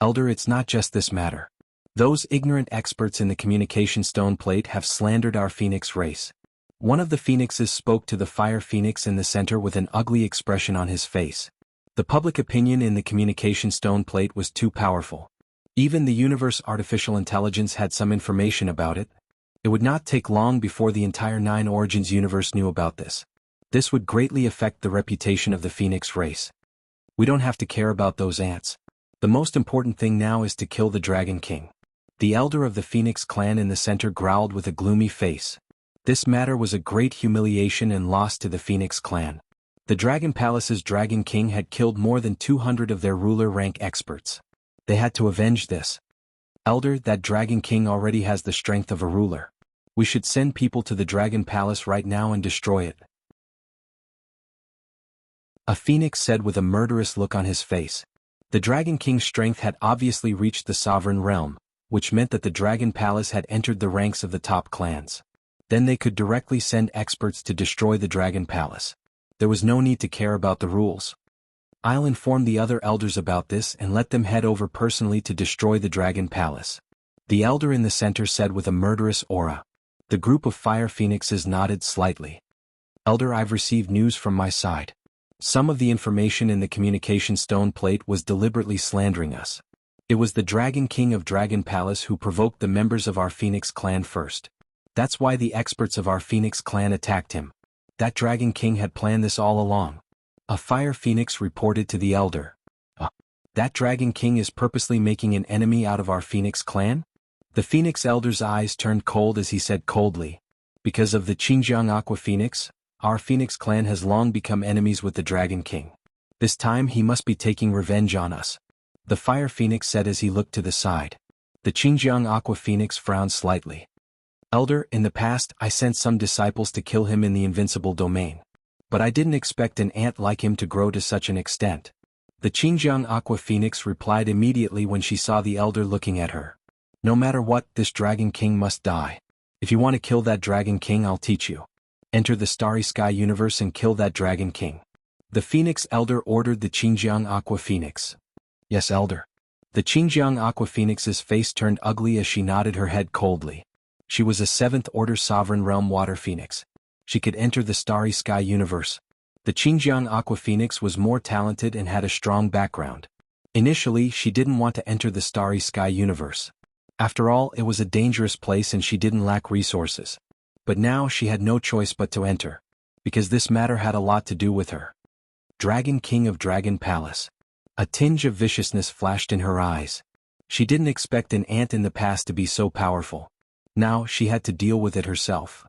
Elder, it's not just this matter. Those ignorant experts in the communication stone plate have slandered our Phoenix race. One of the Phoenixes spoke to the Fire Phoenix in the center with an ugly expression on his face. The public opinion in the communication stone plate was too powerful. Even the universe artificial intelligence had some information about it. It would not take long before the entire Nine Origins universe knew about this. This would greatly affect the reputation of the Phoenix race. We don't have to care about those ants. The most important thing now is to kill the Dragon King. The elder of the Phoenix clan in the center growled with a gloomy face. This matter was a great humiliation and loss to the Phoenix clan. The Dragon Palace's Dragon King had killed more than 200 of their ruler rank experts. They had to avenge this. Elder, that Dragon King already has the strength of a ruler. We should send people to the Dragon Palace right now and destroy it. A Phoenix said with a murderous look on his face. The Dragon King's strength had obviously reached the Sovereign Realm, which meant that the Dragon Palace had entered the ranks of the top clans. Then they could directly send experts to destroy the Dragon Palace. There was no need to care about the rules. I'll inform the other elders about this and let them head over personally to destroy the Dragon Palace. The elder in the center said with a murderous aura. The group of Fire Phoenixes nodded slightly. Elder, I've received news from my side. Some of the information in the communication stone plate was deliberately slandering us. It was the Dragon King of Dragon Palace who provoked the members of our Phoenix clan first. That's why the experts of our Phoenix clan attacked him. That Dragon King had planned this all along. A Fire Phoenix reported to the elder. That Dragon King is purposely making an enemy out of our Phoenix clan? The Phoenix elder's eyes turned cold as he said coldly. Because of the Xinjiang Aqua Phoenix, our Phoenix clan has long become enemies with the Dragon King. This time he must be taking revenge on us. The Fire Phoenix said as he looked to the side. The Xinjiang Aqua Phoenix frowned slightly. Elder, in the past I sent some disciples to kill him in the invincible domain. But I didn't expect an ant like him to grow to such an extent. The Xinjiang Aqua Phoenix replied immediately when she saw the elder looking at her. No matter what, this Dragon King must die. If you want to kill that Dragon King, I'll teach you. Enter the Starry Sky universe and kill that Dragon King. The Phoenix elder ordered the Xinjiang Aqua Phoenix. Yes, elder. The Xinjiang Aqua Phoenix's face turned ugly as she nodded her head coldly. She was a 7th Order Sovereign Realm Water Phoenix. she could enter the Starry Sky universe. The Xinjiang Aqua Phoenix was more talented and had a strong background. Initially, she didn't want to enter the Starry Sky universe. After all, it was a dangerous place and she didn't lack resources. But now she had no choice but to enter, because this matter had a lot to do with her. Dragon King of Dragon Palace. A tinge of viciousness flashed in her eyes. She didn't expect an ant in the past to be so powerful. Now she had to deal with it herself.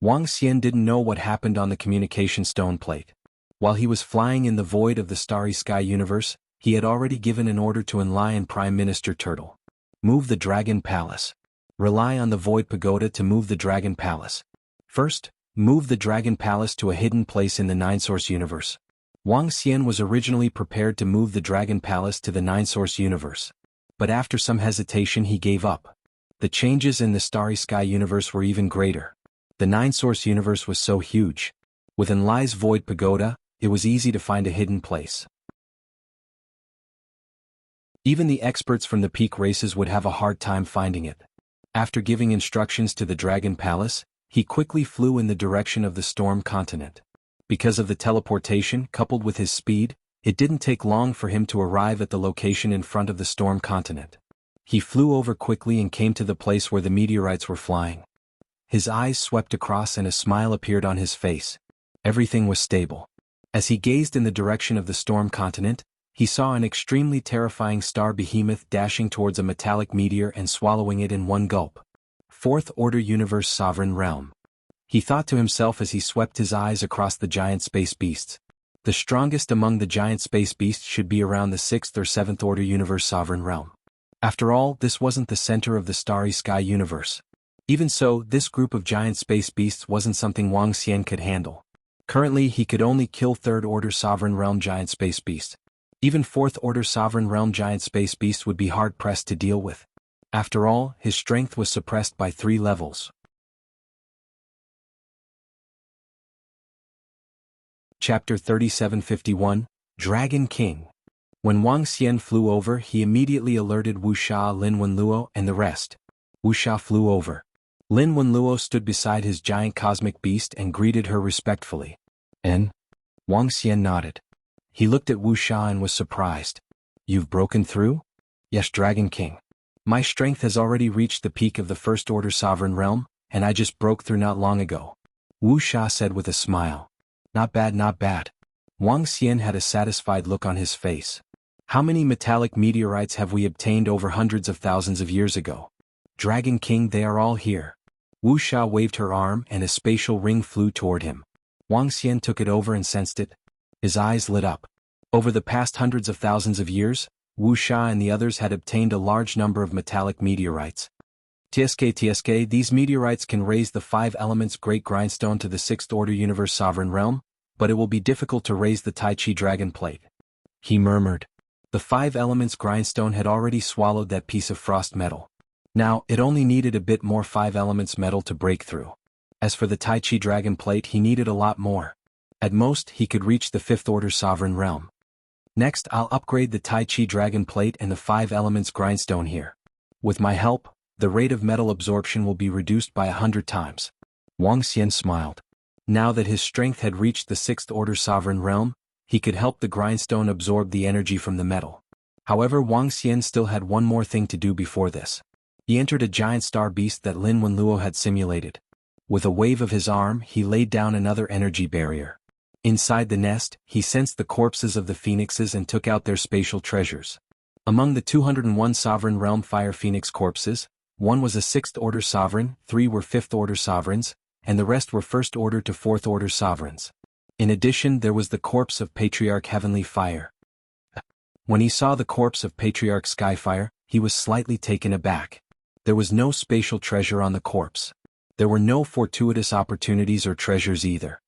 Wang Xian didn't know what happened on the communication stone plate. While he was flying in the void of the Starry Sky universe, he had already given an order to Enlion Prime Minister Turtle. Move the Dragon Palace. Rely on the Void Pagoda to move the Dragon Palace. First, move the Dragon Palace to a hidden place in the Nine-Source universe. Wang Xian was originally prepared to move the Dragon Palace to the Nine-Source universe. But after some hesitation he gave up. The changes in the Starry Sky universe were even greater. The Nine-Source universe was so huge. With Enlai's Void Pagoda, it was easy to find a hidden place. Even the experts from the peak races would have a hard time finding it. After giving instructions to the Dragon Palace, he quickly flew in the direction of the Storm Continent. Because of the teleportation coupled with his speed, it didn't take long for him to arrive at the location in front of the Storm Continent. He flew over quickly and came to the place where the meteorites were flying. His eyes swept across and a smile appeared on his face. Everything was stable. As he gazed in the direction of the Storm Continent, he saw an extremely terrifying star behemoth dashing towards a metallic meteor and swallowing it in one gulp. Fourth Order Universe Sovereign Realm. He thought to himself as he swept his eyes across the giant space beasts. The strongest among the giant space beasts should be around the 6th or 7th Order Universe Sovereign Realm. After all, this wasn't the center of the Starry Sky universe. Even so, this group of giant space beasts wasn't something Wang Xian could handle. Currently, he could only kill 3rd Order Sovereign Realm giant space beasts. Even 4th Order Sovereign Realm giant space beasts would be hard-pressed to deal with. After all, his strength was suppressed by 3 levels. Chapter 3751, Dragon King. When Wang Xian flew over, he immediately alerted Wuxia, Lin Wenluo, and the rest. Wuxia flew over. Lin Wenluo stood beside his giant cosmic beast and greeted her respectfully. "En?" Wang Xian nodded. He looked at Wuxia and was surprised. "You've broken through?" "Yes, Dragon King. My strength has already reached the peak of the First Order Sovereign Realm, and I just broke through not long ago," Wuxia said with a smile. "Not bad, not bad." Wang Xian had a satisfied look on his face. "How many metallic meteorites have we obtained over hundreds of thousands of years ago?" "Dragon King, they are all here." Wuxia waved her arm and a spatial ring flew toward him. Wang Xian took it over and sensed it. His eyes lit up. Over the past hundreds of thousands of years, Wuxia and the others had obtained a large number of metallic meteorites. TSK, these meteorites can raise the 5 elements Great Grindstone to the 6th Order Universe Sovereign Realm, but it will be difficult to raise the Tai Chi Dragon Plate. He murmured. The 5 elements Grindstone had already swallowed that piece of frost metal. Now, it only needed a bit more 5 elements metal to break through. As for the Tai Chi Dragon Plate, he needed a lot more. At most, he could reach the 5th Order Sovereign Realm. Next, I'll upgrade the Tai Chi Dragon Plate and the 5 elements Grindstone here. With my help, the rate of metal absorption will be reduced by 100 times. Wang Xian smiled. Now that his strength had reached the 6th Order Sovereign Realm, he could help the Grindstone absorb the energy from the metal. However, Wang Xian still had one more thing to do before this. He entered a giant star beast that Lin Wenluo had simulated. With a wave of his arm, he laid down another energy barrier. Inside the nest, he sensed the corpses of the phoenixes and took out their spatial treasures. Among the 201 Sovereign Realm Fire Phoenix corpses, 1 was a 6th Order Sovereign, 3 were 5th Order Sovereigns, and the rest were 1st Order to 4th Order Sovereigns. In addition, there was the corpse of Patriarch Heavenly Fire. When he saw the corpse of Patriarch Skyfire, he was slightly taken aback. There was no spatial treasure on the corpse. There were no fortuitous opportunities or treasures either.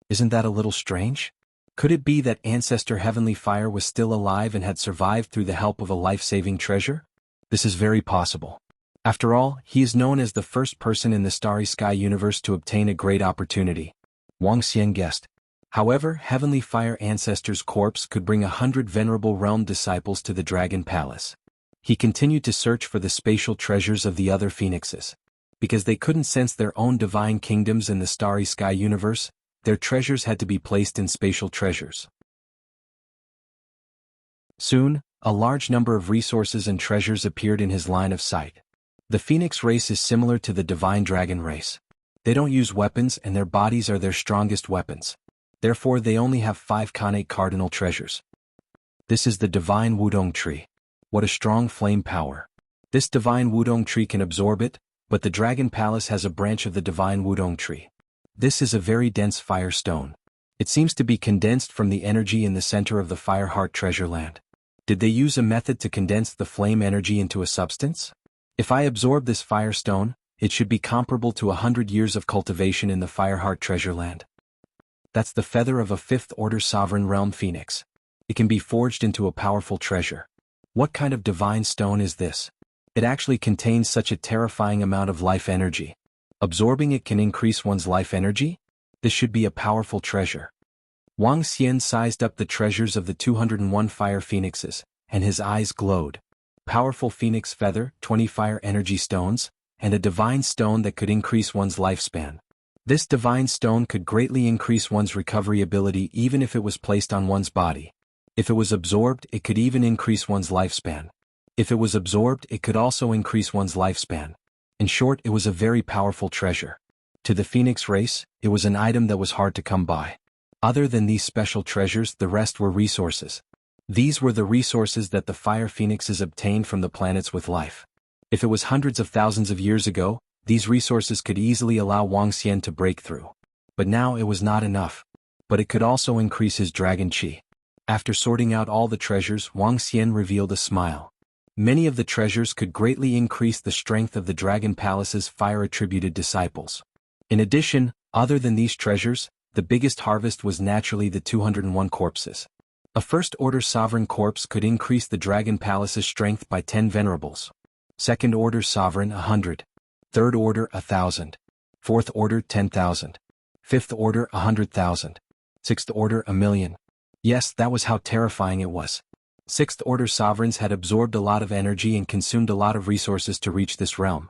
Isn't that a little strange? Could it be that Ancestor Heavenly Fire was still alive and had survived through the help of a life-saving treasure? This is very possible. After all, he is known as the first person in the Starry Sky universe to obtain a great opportunity. Wang Xian guessed. However, Heavenly Fire Ancestor's corpse could bring 100 venerable realm disciples to the Dragon Palace. He continued to search for the spatial treasures of the other phoenixes. Because they couldn't sense their own divine kingdoms in the starry sky universe, their treasures had to be placed in spatial treasures. Soon, a large number of resources and treasures appeared in his line of sight. The Phoenix race is similar to the divine dragon race. They don't use weapons and their bodies are their strongest weapons. Therefore they only have 5 Khanate cardinal treasures. This is the divine Wudong tree. What a strong flame power. This divine Wudong tree can absorb it, but the Dragon Palace has a branch of the divine Wudong tree. This is a very dense fire stone. It seems to be condensed from the energy in the center of the Fire Heart treasure land. Did they use a method to condense the flame energy into a substance? If I absorb this fire stone, it should be comparable to 100 years of cultivation in the Fire Heart treasure land. That's the feather of a 5th order sovereign realm phoenix. It can be forged into a powerful treasure. What kind of divine stone is this? It actually contains such a terrifying amount of life energy. Absorbing it can increase one's life energy? This should be a powerful treasure. Wang Xian sized up the treasures of the 201 fire phoenixes, and his eyes glowed. Powerful phoenix feather, 20 fire energy stones, and a divine stone that could increase one's lifespan. This divine stone could greatly increase one's recovery ability even if it was placed on one's body. If it was absorbed, it could even increase one's lifespan. If it was absorbed, it could also increase one's lifespan. In short, it was a very powerful treasure. To the Phoenix race, it was an item that was hard to come by. Other than these special treasures, the rest were resources. These were the resources that the fire phoenixes obtained from the planets with life. If it was hundreds of thousands of years ago, these resources could easily allow Wang Xian to break through. But now it was not enough. But it could also increase his dragon chi. After sorting out all the treasures, Wang Xian revealed a smile. Many of the treasures could greatly increase the strength of the Dragon Palace's fire-attributed disciples. In addition, other than these treasures, the biggest harvest was naturally the 201 corpses. A first-order sovereign corpse could increase the Dragon Palace's strength by 10 venerables. Second-order sovereign 100. Third order 1,000. Fourth order 10,000. Fifth order 100,000. Sixth order 1,000,000. Yes, that was how terrifying it was. Sixth-order sovereigns had absorbed a lot of energy and consumed a lot of resources to reach this realm.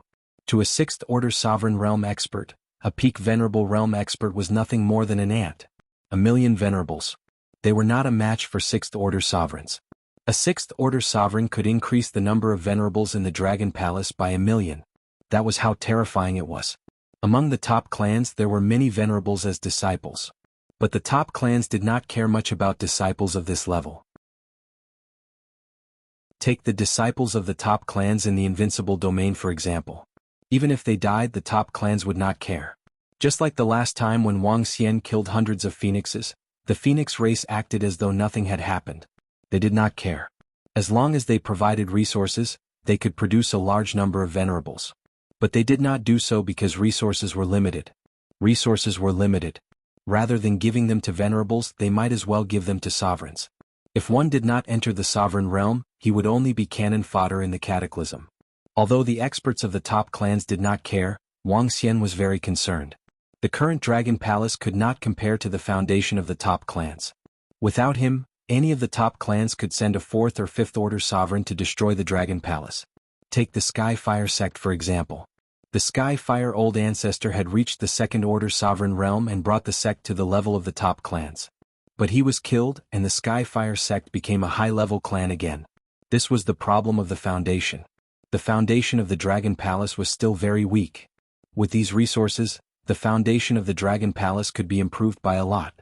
To a sixth-order sovereign realm expert, a peak venerable realm expert was nothing more than an ant. 1,000,000 venerables. They were not a match for sixth-order sovereigns. A sixth-order sovereign could increase the number of venerables in the Dragon Palace by 1,000,000. That was how terrifying it was. Among the top clans there were many venerables as disciples. But the top clans did not care much about disciples of this level. Take the disciples of the top clans in the invincible domain for example. Even if they died, the top clans would not care. Just like the last time when Wang Xian killed hundreds of phoenixes, the phoenix race acted as though nothing had happened. They did not care. As long as they provided resources, they could produce a large number of venerables. But they did not do so because resources were limited. Resources were limited. Rather than giving them to venerables, they might as well give them to sovereigns. If one did not enter the sovereign realm, he would only be cannon fodder in the cataclysm. Although the experts of the top clans did not care, Wang Xian was very concerned. The current Dragon Palace could not compare to the foundation of the top clans. Without him, any of the top clans could send a 4th or 5th order sovereign to destroy the Dragon Palace. Take the Skyfire sect for example. The Skyfire old ancestor had reached the 2nd order sovereign realm and brought the sect to the level of the top clans. But he was killed, and the Skyfire sect became a high-level clan again. This was the problem of the foundation. The foundation of the Dragon Palace was still very weak. With these resources, the foundation of the Dragon Palace could be improved by a lot.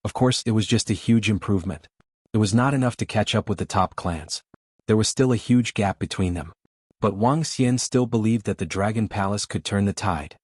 Of course, it was just a huge improvement. It was not enough to catch up with the top clans. There was still a huge gap between them. But Wang Xian still believed that the Dragon Palace could turn the tide.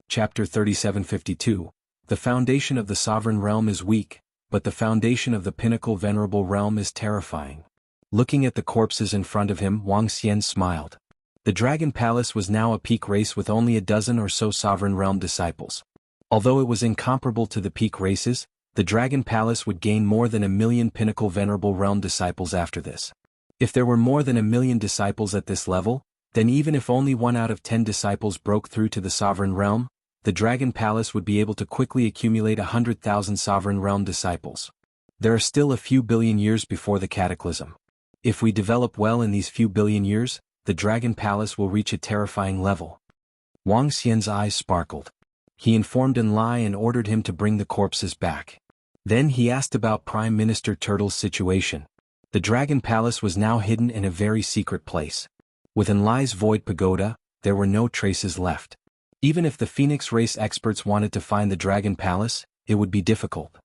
Chapter 3752. The foundation of the sovereign realm is weak, but the foundation of the pinnacle venerable realm is terrifying. Looking at the corpses in front of him, Wang Xian smiled. The Dragon Palace was now a peak race with only a dozen or so sovereign realm disciples. Although it was incomparable to the peak races, the Dragon Palace would gain more than 1,000,000 pinnacle venerable realm disciples after this. If there were more than 1,000,000 disciples at this level, then even if only 1 out of 10 disciples broke through to the sovereign realm, the Dragon Palace would be able to quickly accumulate 100,000 sovereign realm disciples. There are still a few billion years before the cataclysm. If we develop well in these few billion years, the Dragon Palace will reach a terrifying level. Wang Xian's eyes sparkled. He informed Enlai and ordered him to bring the corpses back. Then he asked about Prime Minister Turtle's situation. The Dragon Palace was now hidden in a very secret place. With Enlai's Void Pagoda, there were no traces left. Even if the Phoenix race experts wanted to find the Dragon Palace, it would be difficult.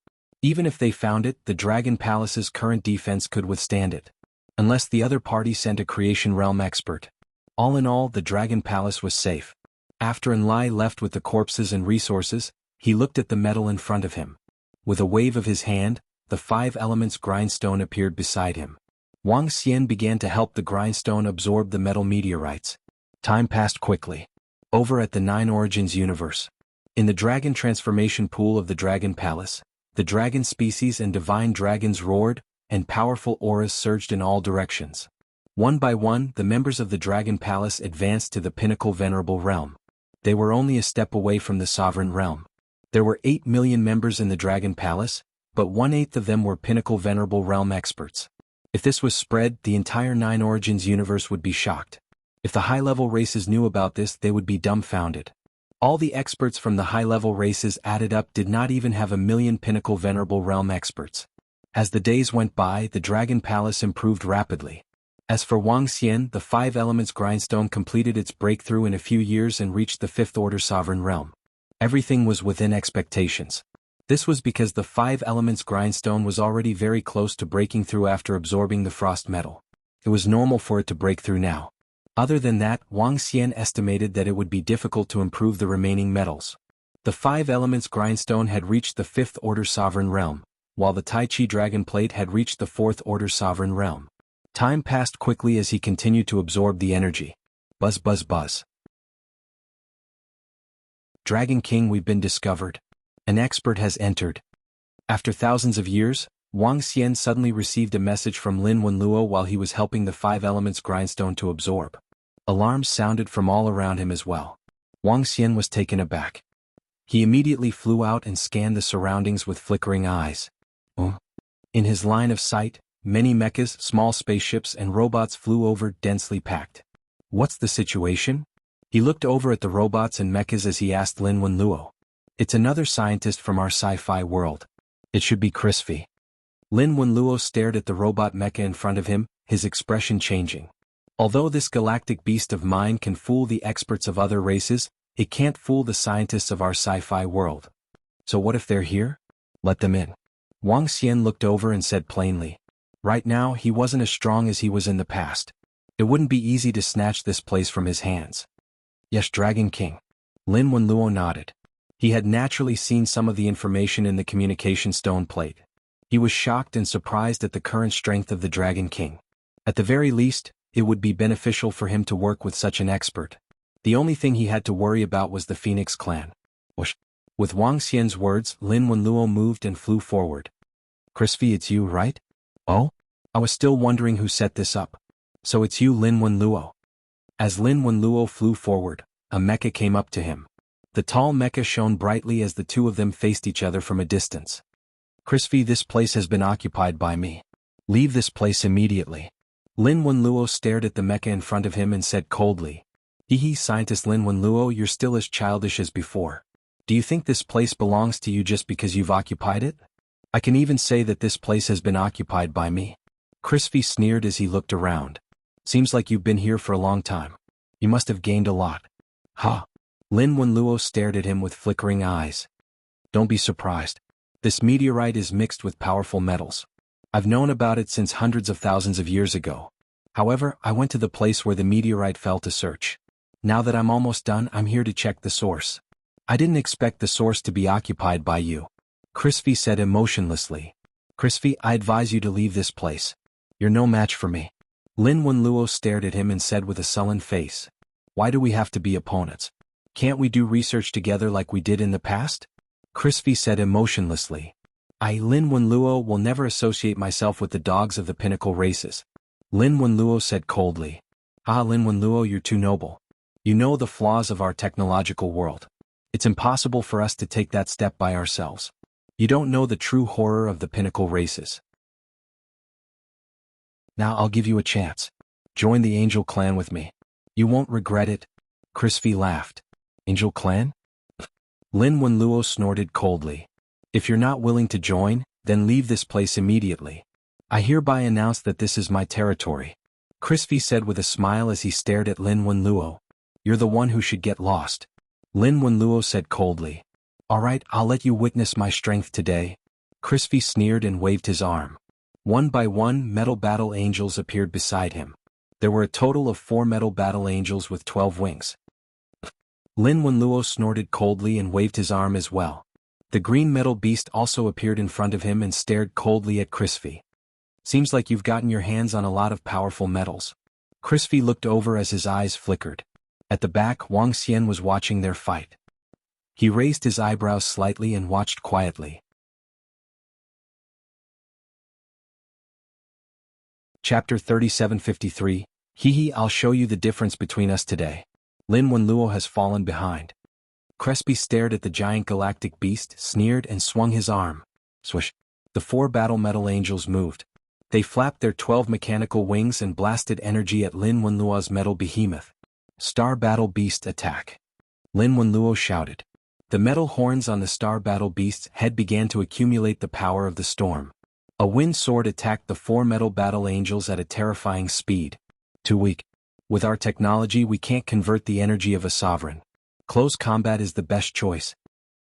Even if they found it, the Dragon Palace's current defense could withstand it. Unless the other party sent a Creation Realm expert. All in all, the Dragon Palace was safe. After Enlai left with the corpses and resources, he looked at the metal in front of him. With a wave of his hand, the 5 elements grindstone appeared beside him. Wang Xian began to help the grindstone absorb the metal meteorites. Time passed quickly. Over at the 9 Origins universe. In the dragon transformation pool of the Dragon Palace, the dragon species and divine dragons roared, and powerful auras surged in all directions. One by one, the members of the Dragon Palace advanced to the pinnacle venerable realm. They were only a step away from the sovereign realm. There were 8 million members in the Dragon Palace, but 1/8 of them were pinnacle venerable realm experts. If this was spread, the entire 9 Origins universe would be shocked. If the high-level races knew about this, they would be dumbfounded. All the experts from the high-level races added up did not even have 1 million pinnacle venerable realm experts. As the days went by, the Dragon Palace improved rapidly. As for Wang Xian, the 5 elements grindstone completed its breakthrough in a few years and reached the 5th order sovereign realm. Everything was within expectations. This was because the 5 elements grindstone was already very close to breaking through after absorbing the frost metal. It was normal for it to break through now. Other than that, Wang Xian estimated that it would be difficult to improve the remaining metals. The 5 elements grindstone had reached the 5th order sovereign realm, while the Tai Chi dragon plate had reached the 4th order sovereign realm. Time passed quickly as he continued to absorb the energy. Buzz buzz buzz. Dragon King, we've been discovered. An expert has entered. After thousands of years, Wang Xian suddenly received a message from Lin Wenluo while he was helping the 5 elements grindstone to absorb. Alarms sounded from all around him as well. Wang Xian was taken aback. He immediately flew out and scanned the surroundings with flickering eyes. In his line of sight, many mechas, small spaceships and robots flew over, densely packed. What's the situation? He looked over at the robots and mechas as he asked Lin Wenluo. It's another scientist from our sci-fi world. It should be Crispy. Lin Wenluo stared at the robot mecha in front of him, his expression changing. Although this galactic beast of mine can fool the experts of other races, it can't fool the scientists of our sci-fi world. So what if they're here? Let them in. Wang Xian looked over and said plainly. Right now, he wasn't as strong as he was in the past. It wouldn't be easy to snatch this place from his hands. Yes, Dragon King. Lin Wenluo nodded. He had naturally seen some of the information in the communication stone plate. He was shocked and surprised at the current strength of the Dragon King. At the very least, it would be beneficial for him to work with such an expert. The only thing he had to worry about was the Phoenix clan. Whoosh. With Wang Xian's words, Lin Wenluo moved and flew forward. Crispy, it's you, right? Oh? I was still wondering who set this up. So it's you, Lin Wenluo. As Lin Wenluo flew forward, a mecha came up to him. The tall mecha shone brightly as the two of them faced each other from a distance. Crispy, this place has been occupied by me. Leave this place immediately. Lin Wenluo stared at the mecha in front of him and said coldly. Hehe, Scientist Lin Wenluo, you're still as childish as before. Do you think this place belongs to you just because you've occupied it? I can even say that this place has been occupied by me. Crispy sneered as he looked around. Seems like you've been here for a long time. You must have gained a lot. Ha! Lin Wenluo stared at him with flickering eyes. Don't be surprised. This meteorite is mixed with powerful metals. I've known about it since hundreds of thousands of years ago. However, I went to the place where the meteorite fell to search. Now that I'm almost done, I'm here to check the source. I didn't expect the source to be occupied by you. Crispy said emotionlessly. Crispy, I advise you to leave this place. You're no match for me. Lin Wenluo stared at him and said with a sullen face. Why do we have to be opponents? Can't we do research together like we did in the past? Crispy said emotionlessly. Lin Wenluo, will never associate myself with the dogs of the pinnacle races. Lin Wenluo said coldly. Lin Wenluo, you're too noble. You know the flaws of our technological world. It's impossible for us to take that step by ourselves. You don't know the true horror of the pinnacle races. Now I'll give you a chance. Join the Angel Clan with me. You won't regret it. Crispy laughed. Angel Clan? Lin Wenluo snorted coldly. If you're not willing to join, then leave this place immediately. I hereby announce that this is my territory. Crispy said with a smile as he stared at Lin Wenluo. You're the one who should get lost. Lin Wenluo said coldly. Alright, I'll let you witness my strength today. Crispy sneered and waved his arm. One by one, metal battle angels appeared beside him. There were a total of 4 metal battle angels with 12 wings. Lin Wenluo snorted coldly and waved his arm as well. The green metal beast also appeared in front of him and stared coldly at Crispy. Seems like you've gotten your hands on a lot of powerful metals. Crispy looked over as his eyes flickered. At the back, Wang Xian was watching their fight. He raised his eyebrows slightly and watched quietly. Chapter 3753, Hee, I'll show you the difference between us today. Lin Wenluo has fallen behind. Crispy stared at the giant galactic beast, sneered and swung his arm. Swish. The 4 battle metal angels moved. They flapped their 12 mechanical wings and blasted energy at Lin Wenluo's metal behemoth. Star Battle Beast attack. Lin Wenluo shouted. The metal horns on the Star Battle Beast's head began to accumulate the power of the storm. A wind sword attacked the 4 metal battle angels at a terrifying speed. Too weak. With our technology we can't convert the energy of a sovereign. Close combat is the best choice.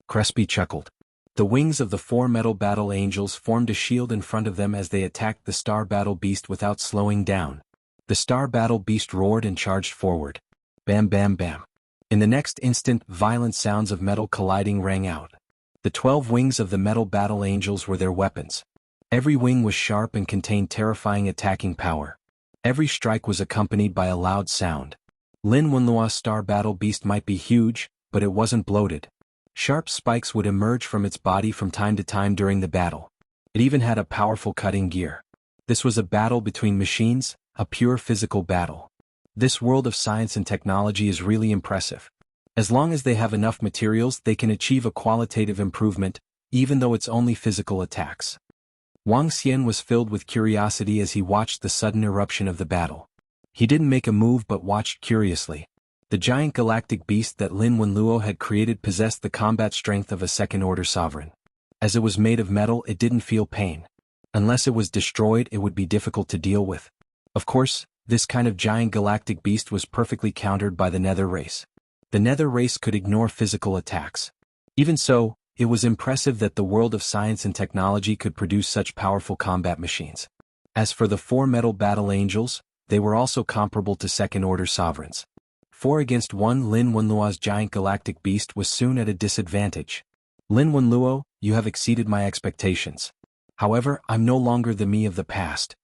Crispy chuckled. The wings of the 4 metal battle angels formed a shield in front of them as they attacked the Star Battle Beast without slowing down. The Star Battle Beast roared and charged forward. Bam bam bam. In the next instant, violent sounds of metal colliding rang out. The 12 wings of the metal battle angels were their weapons. Every wing was sharp and contained terrifying attacking power. Every strike was accompanied by a loud sound. Lin Wenluo's Star Battle Beast might be huge, but it wasn't bloated. Sharp spikes would emerge from its body from time to time during the battle. It even had a powerful cutting gear. This was a battle between machines, a pure physical battle. This world of science and technology is really impressive. As long as they have enough materials, they can achieve a qualitative improvement, even though it's only physical attacks. Wang Xian was filled with curiosity as he watched the sudden eruption of the battle. He didn't make a move but watched curiously. The giant galactic beast that Lin Wenluo had created possessed the combat strength of a second-order sovereign. As it was made of metal, it didn't feel pain. Unless it was destroyed, it would be difficult to deal with. Of course, this kind of giant galactic beast was perfectly countered by the Nether race. The Nether race could ignore physical attacks. Even so, it was impressive that the world of science and technology could produce such powerful combat machines. As for the 4 metal battle angels, they were also comparable to second-order sovereigns. 4 against 1, Lin Wenluo's giant galactic beast was soon at a disadvantage. Lin Wenluo, you have exceeded my expectations. However, I'm no longer the me of the past.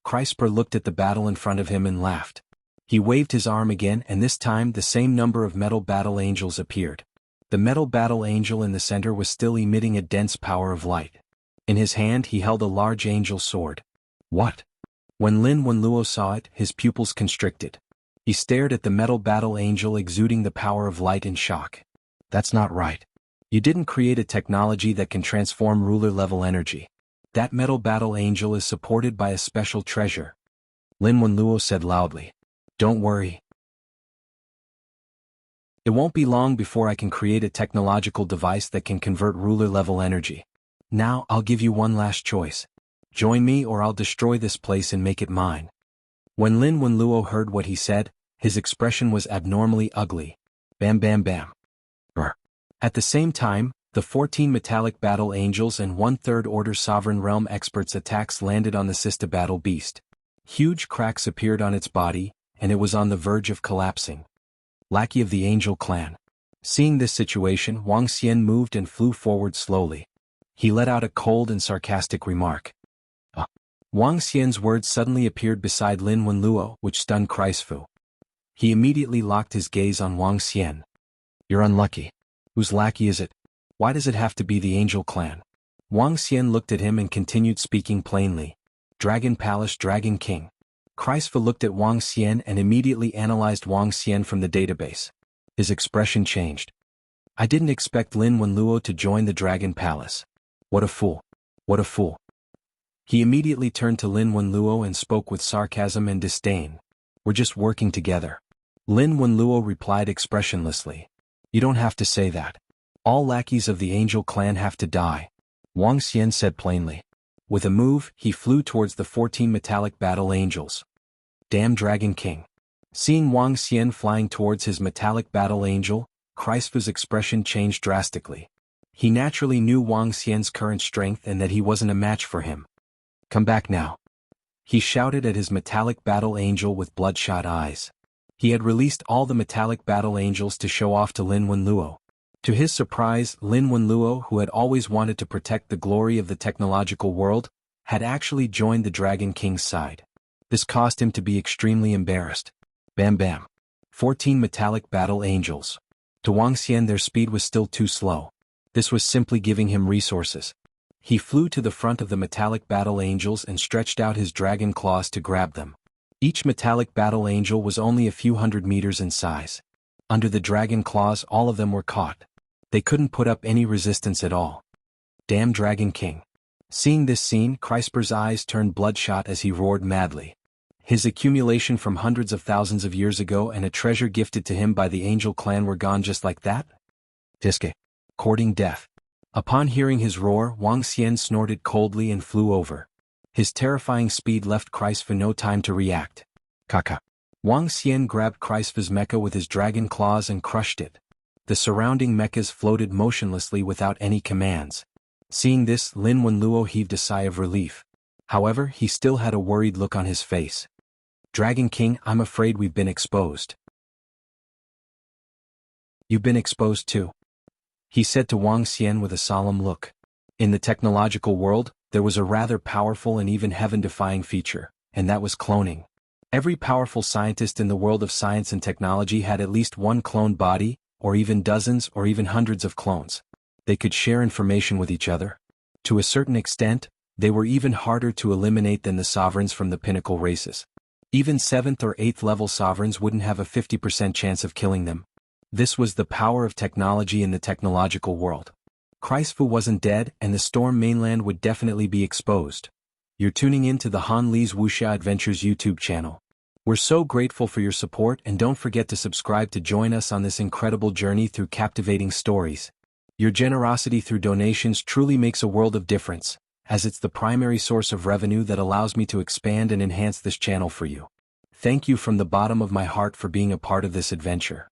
Crispy looked at the battle in front of him and laughed. He waved his arm again and this time the same number of metal battle angels appeared. The metal battle angel in the center was still emitting a dense power of light. In his hand he held a large angel sword. What? When Lin Wenluo saw it, his pupils constricted. He stared at the metal battle angel exuding the power of light in shock. That's not right. You didn't create a technology that can transform ruler-level energy. That metal battle angel is supported by a special treasure. Lin Wenluo said loudly. Don't worry. It won't be long before I can create a technological device that can convert ruler-level energy. Now I'll give you one last choice. Join me or I'll destroy this place and make it mine. When Lin Wenluo heard what he said, his expression was abnormally ugly. Bam bam bam. Brr. At the same time, the 14 metallic battle angels and 1/3 order sovereign realm experts' attacks landed on the Sista battle beast. Huge cracks appeared on its body, and it was on the verge of collapsing. Lackey of the Angel Clan. Seeing this situation, Wang Xian moved and flew forward slowly. He let out a cold and sarcastic remark. Wang Xian's words suddenly appeared beside Lin Wenluo, which stunned Crispy. He immediately locked his gaze on Wang Xian. You're unlucky. Whose lackey is it? Why does it have to be the Angel Clan? Wang Xian looked at him and continued speaking plainly. Dragon Palace Dragon King. Crispy looked at Wang Xian and immediately analyzed Wang Xian from the database. His expression changed. I didn't expect Lin Wenluo to join the Dragon Palace. What a fool. What a fool. He immediately turned to Lin Wenluo and spoke with sarcasm and disdain. "We're just working together." Lin Wenluo replied expressionlessly. "You don't have to say that. All lackeys of the Angel clan have to die," Wang Xian said plainly. With a move, he flew towards the 14 metallic battle angels. Damn Dragon King. Seeing Wang Xian flying towards his metallic battle angel, Kreisfu's expression changed drastically. He naturally knew Wang Xian's current strength and that he wasn't a match for him. "Come back now," he shouted at his metallic battle angel with bloodshot eyes. He had released all the metallic battle angels to show off to Lin Wenluo. To his surprise, Lin Wenluo, who had always wanted to protect the glory of the technological world, had actually joined the Dragon King's side. This caused him to be extremely embarrassed. Bam bam. 14 metallic battle angels. To Wang Xian their speed was still too slow. This was simply giving him resources. He flew to the front of the metallic battle angels and stretched out his dragon claws to grab them. Each metallic battle angel was only a few hundred meters in size. Under the dragon claws all of them were caught. They couldn't put up any resistance at all. Damn Dragon King. Seeing this scene, Kreisper's eyes turned bloodshot as he roared madly. His accumulation from hundreds of thousands of years ago and a treasure gifted to him by the Angel clan were gone just like that? Diske. Courting death. Upon hearing his roar, Wang Xian snorted coldly and flew over. His terrifying speed left Kreisfu no time to react. Kaka. Wang Xian grabbed Kreisfu's mecha with his dragon claws and crushed it. The surrounding mechas floated motionlessly without any commands. Seeing this, Lin Wenluo heaved a sigh of relief. However, he still had a worried look on his face. "Dragon King, I'm afraid we've been exposed." "You've been exposed too," he said to Wang Xian with a solemn look. In the technological world, there was a rather powerful and even heaven-defying feature, and that was cloning. Every powerful scientist in the world of science and technology had at least one cloned body, or even dozens or even hundreds of clones. They could share information with each other. To a certain extent, they were even harder to eliminate than the sovereigns from the pinnacle races. Even 7th or 8th level sovereigns wouldn't have a 50% chance of killing them. This was the power of technology in the technological world. Kreisfu wasn't dead and the Storm mainland would definitely be exposed. You're tuning in to the Han Li's Wuxia Adventures YouTube channel. We're so grateful for your support and don't forget to subscribe to join us on this incredible journey through captivating stories. Your generosity through donations truly makes a world of difference, as it's the primary source of revenue that allows me to expand and enhance this channel for you. Thank you from the bottom of my heart for being a part of this adventure.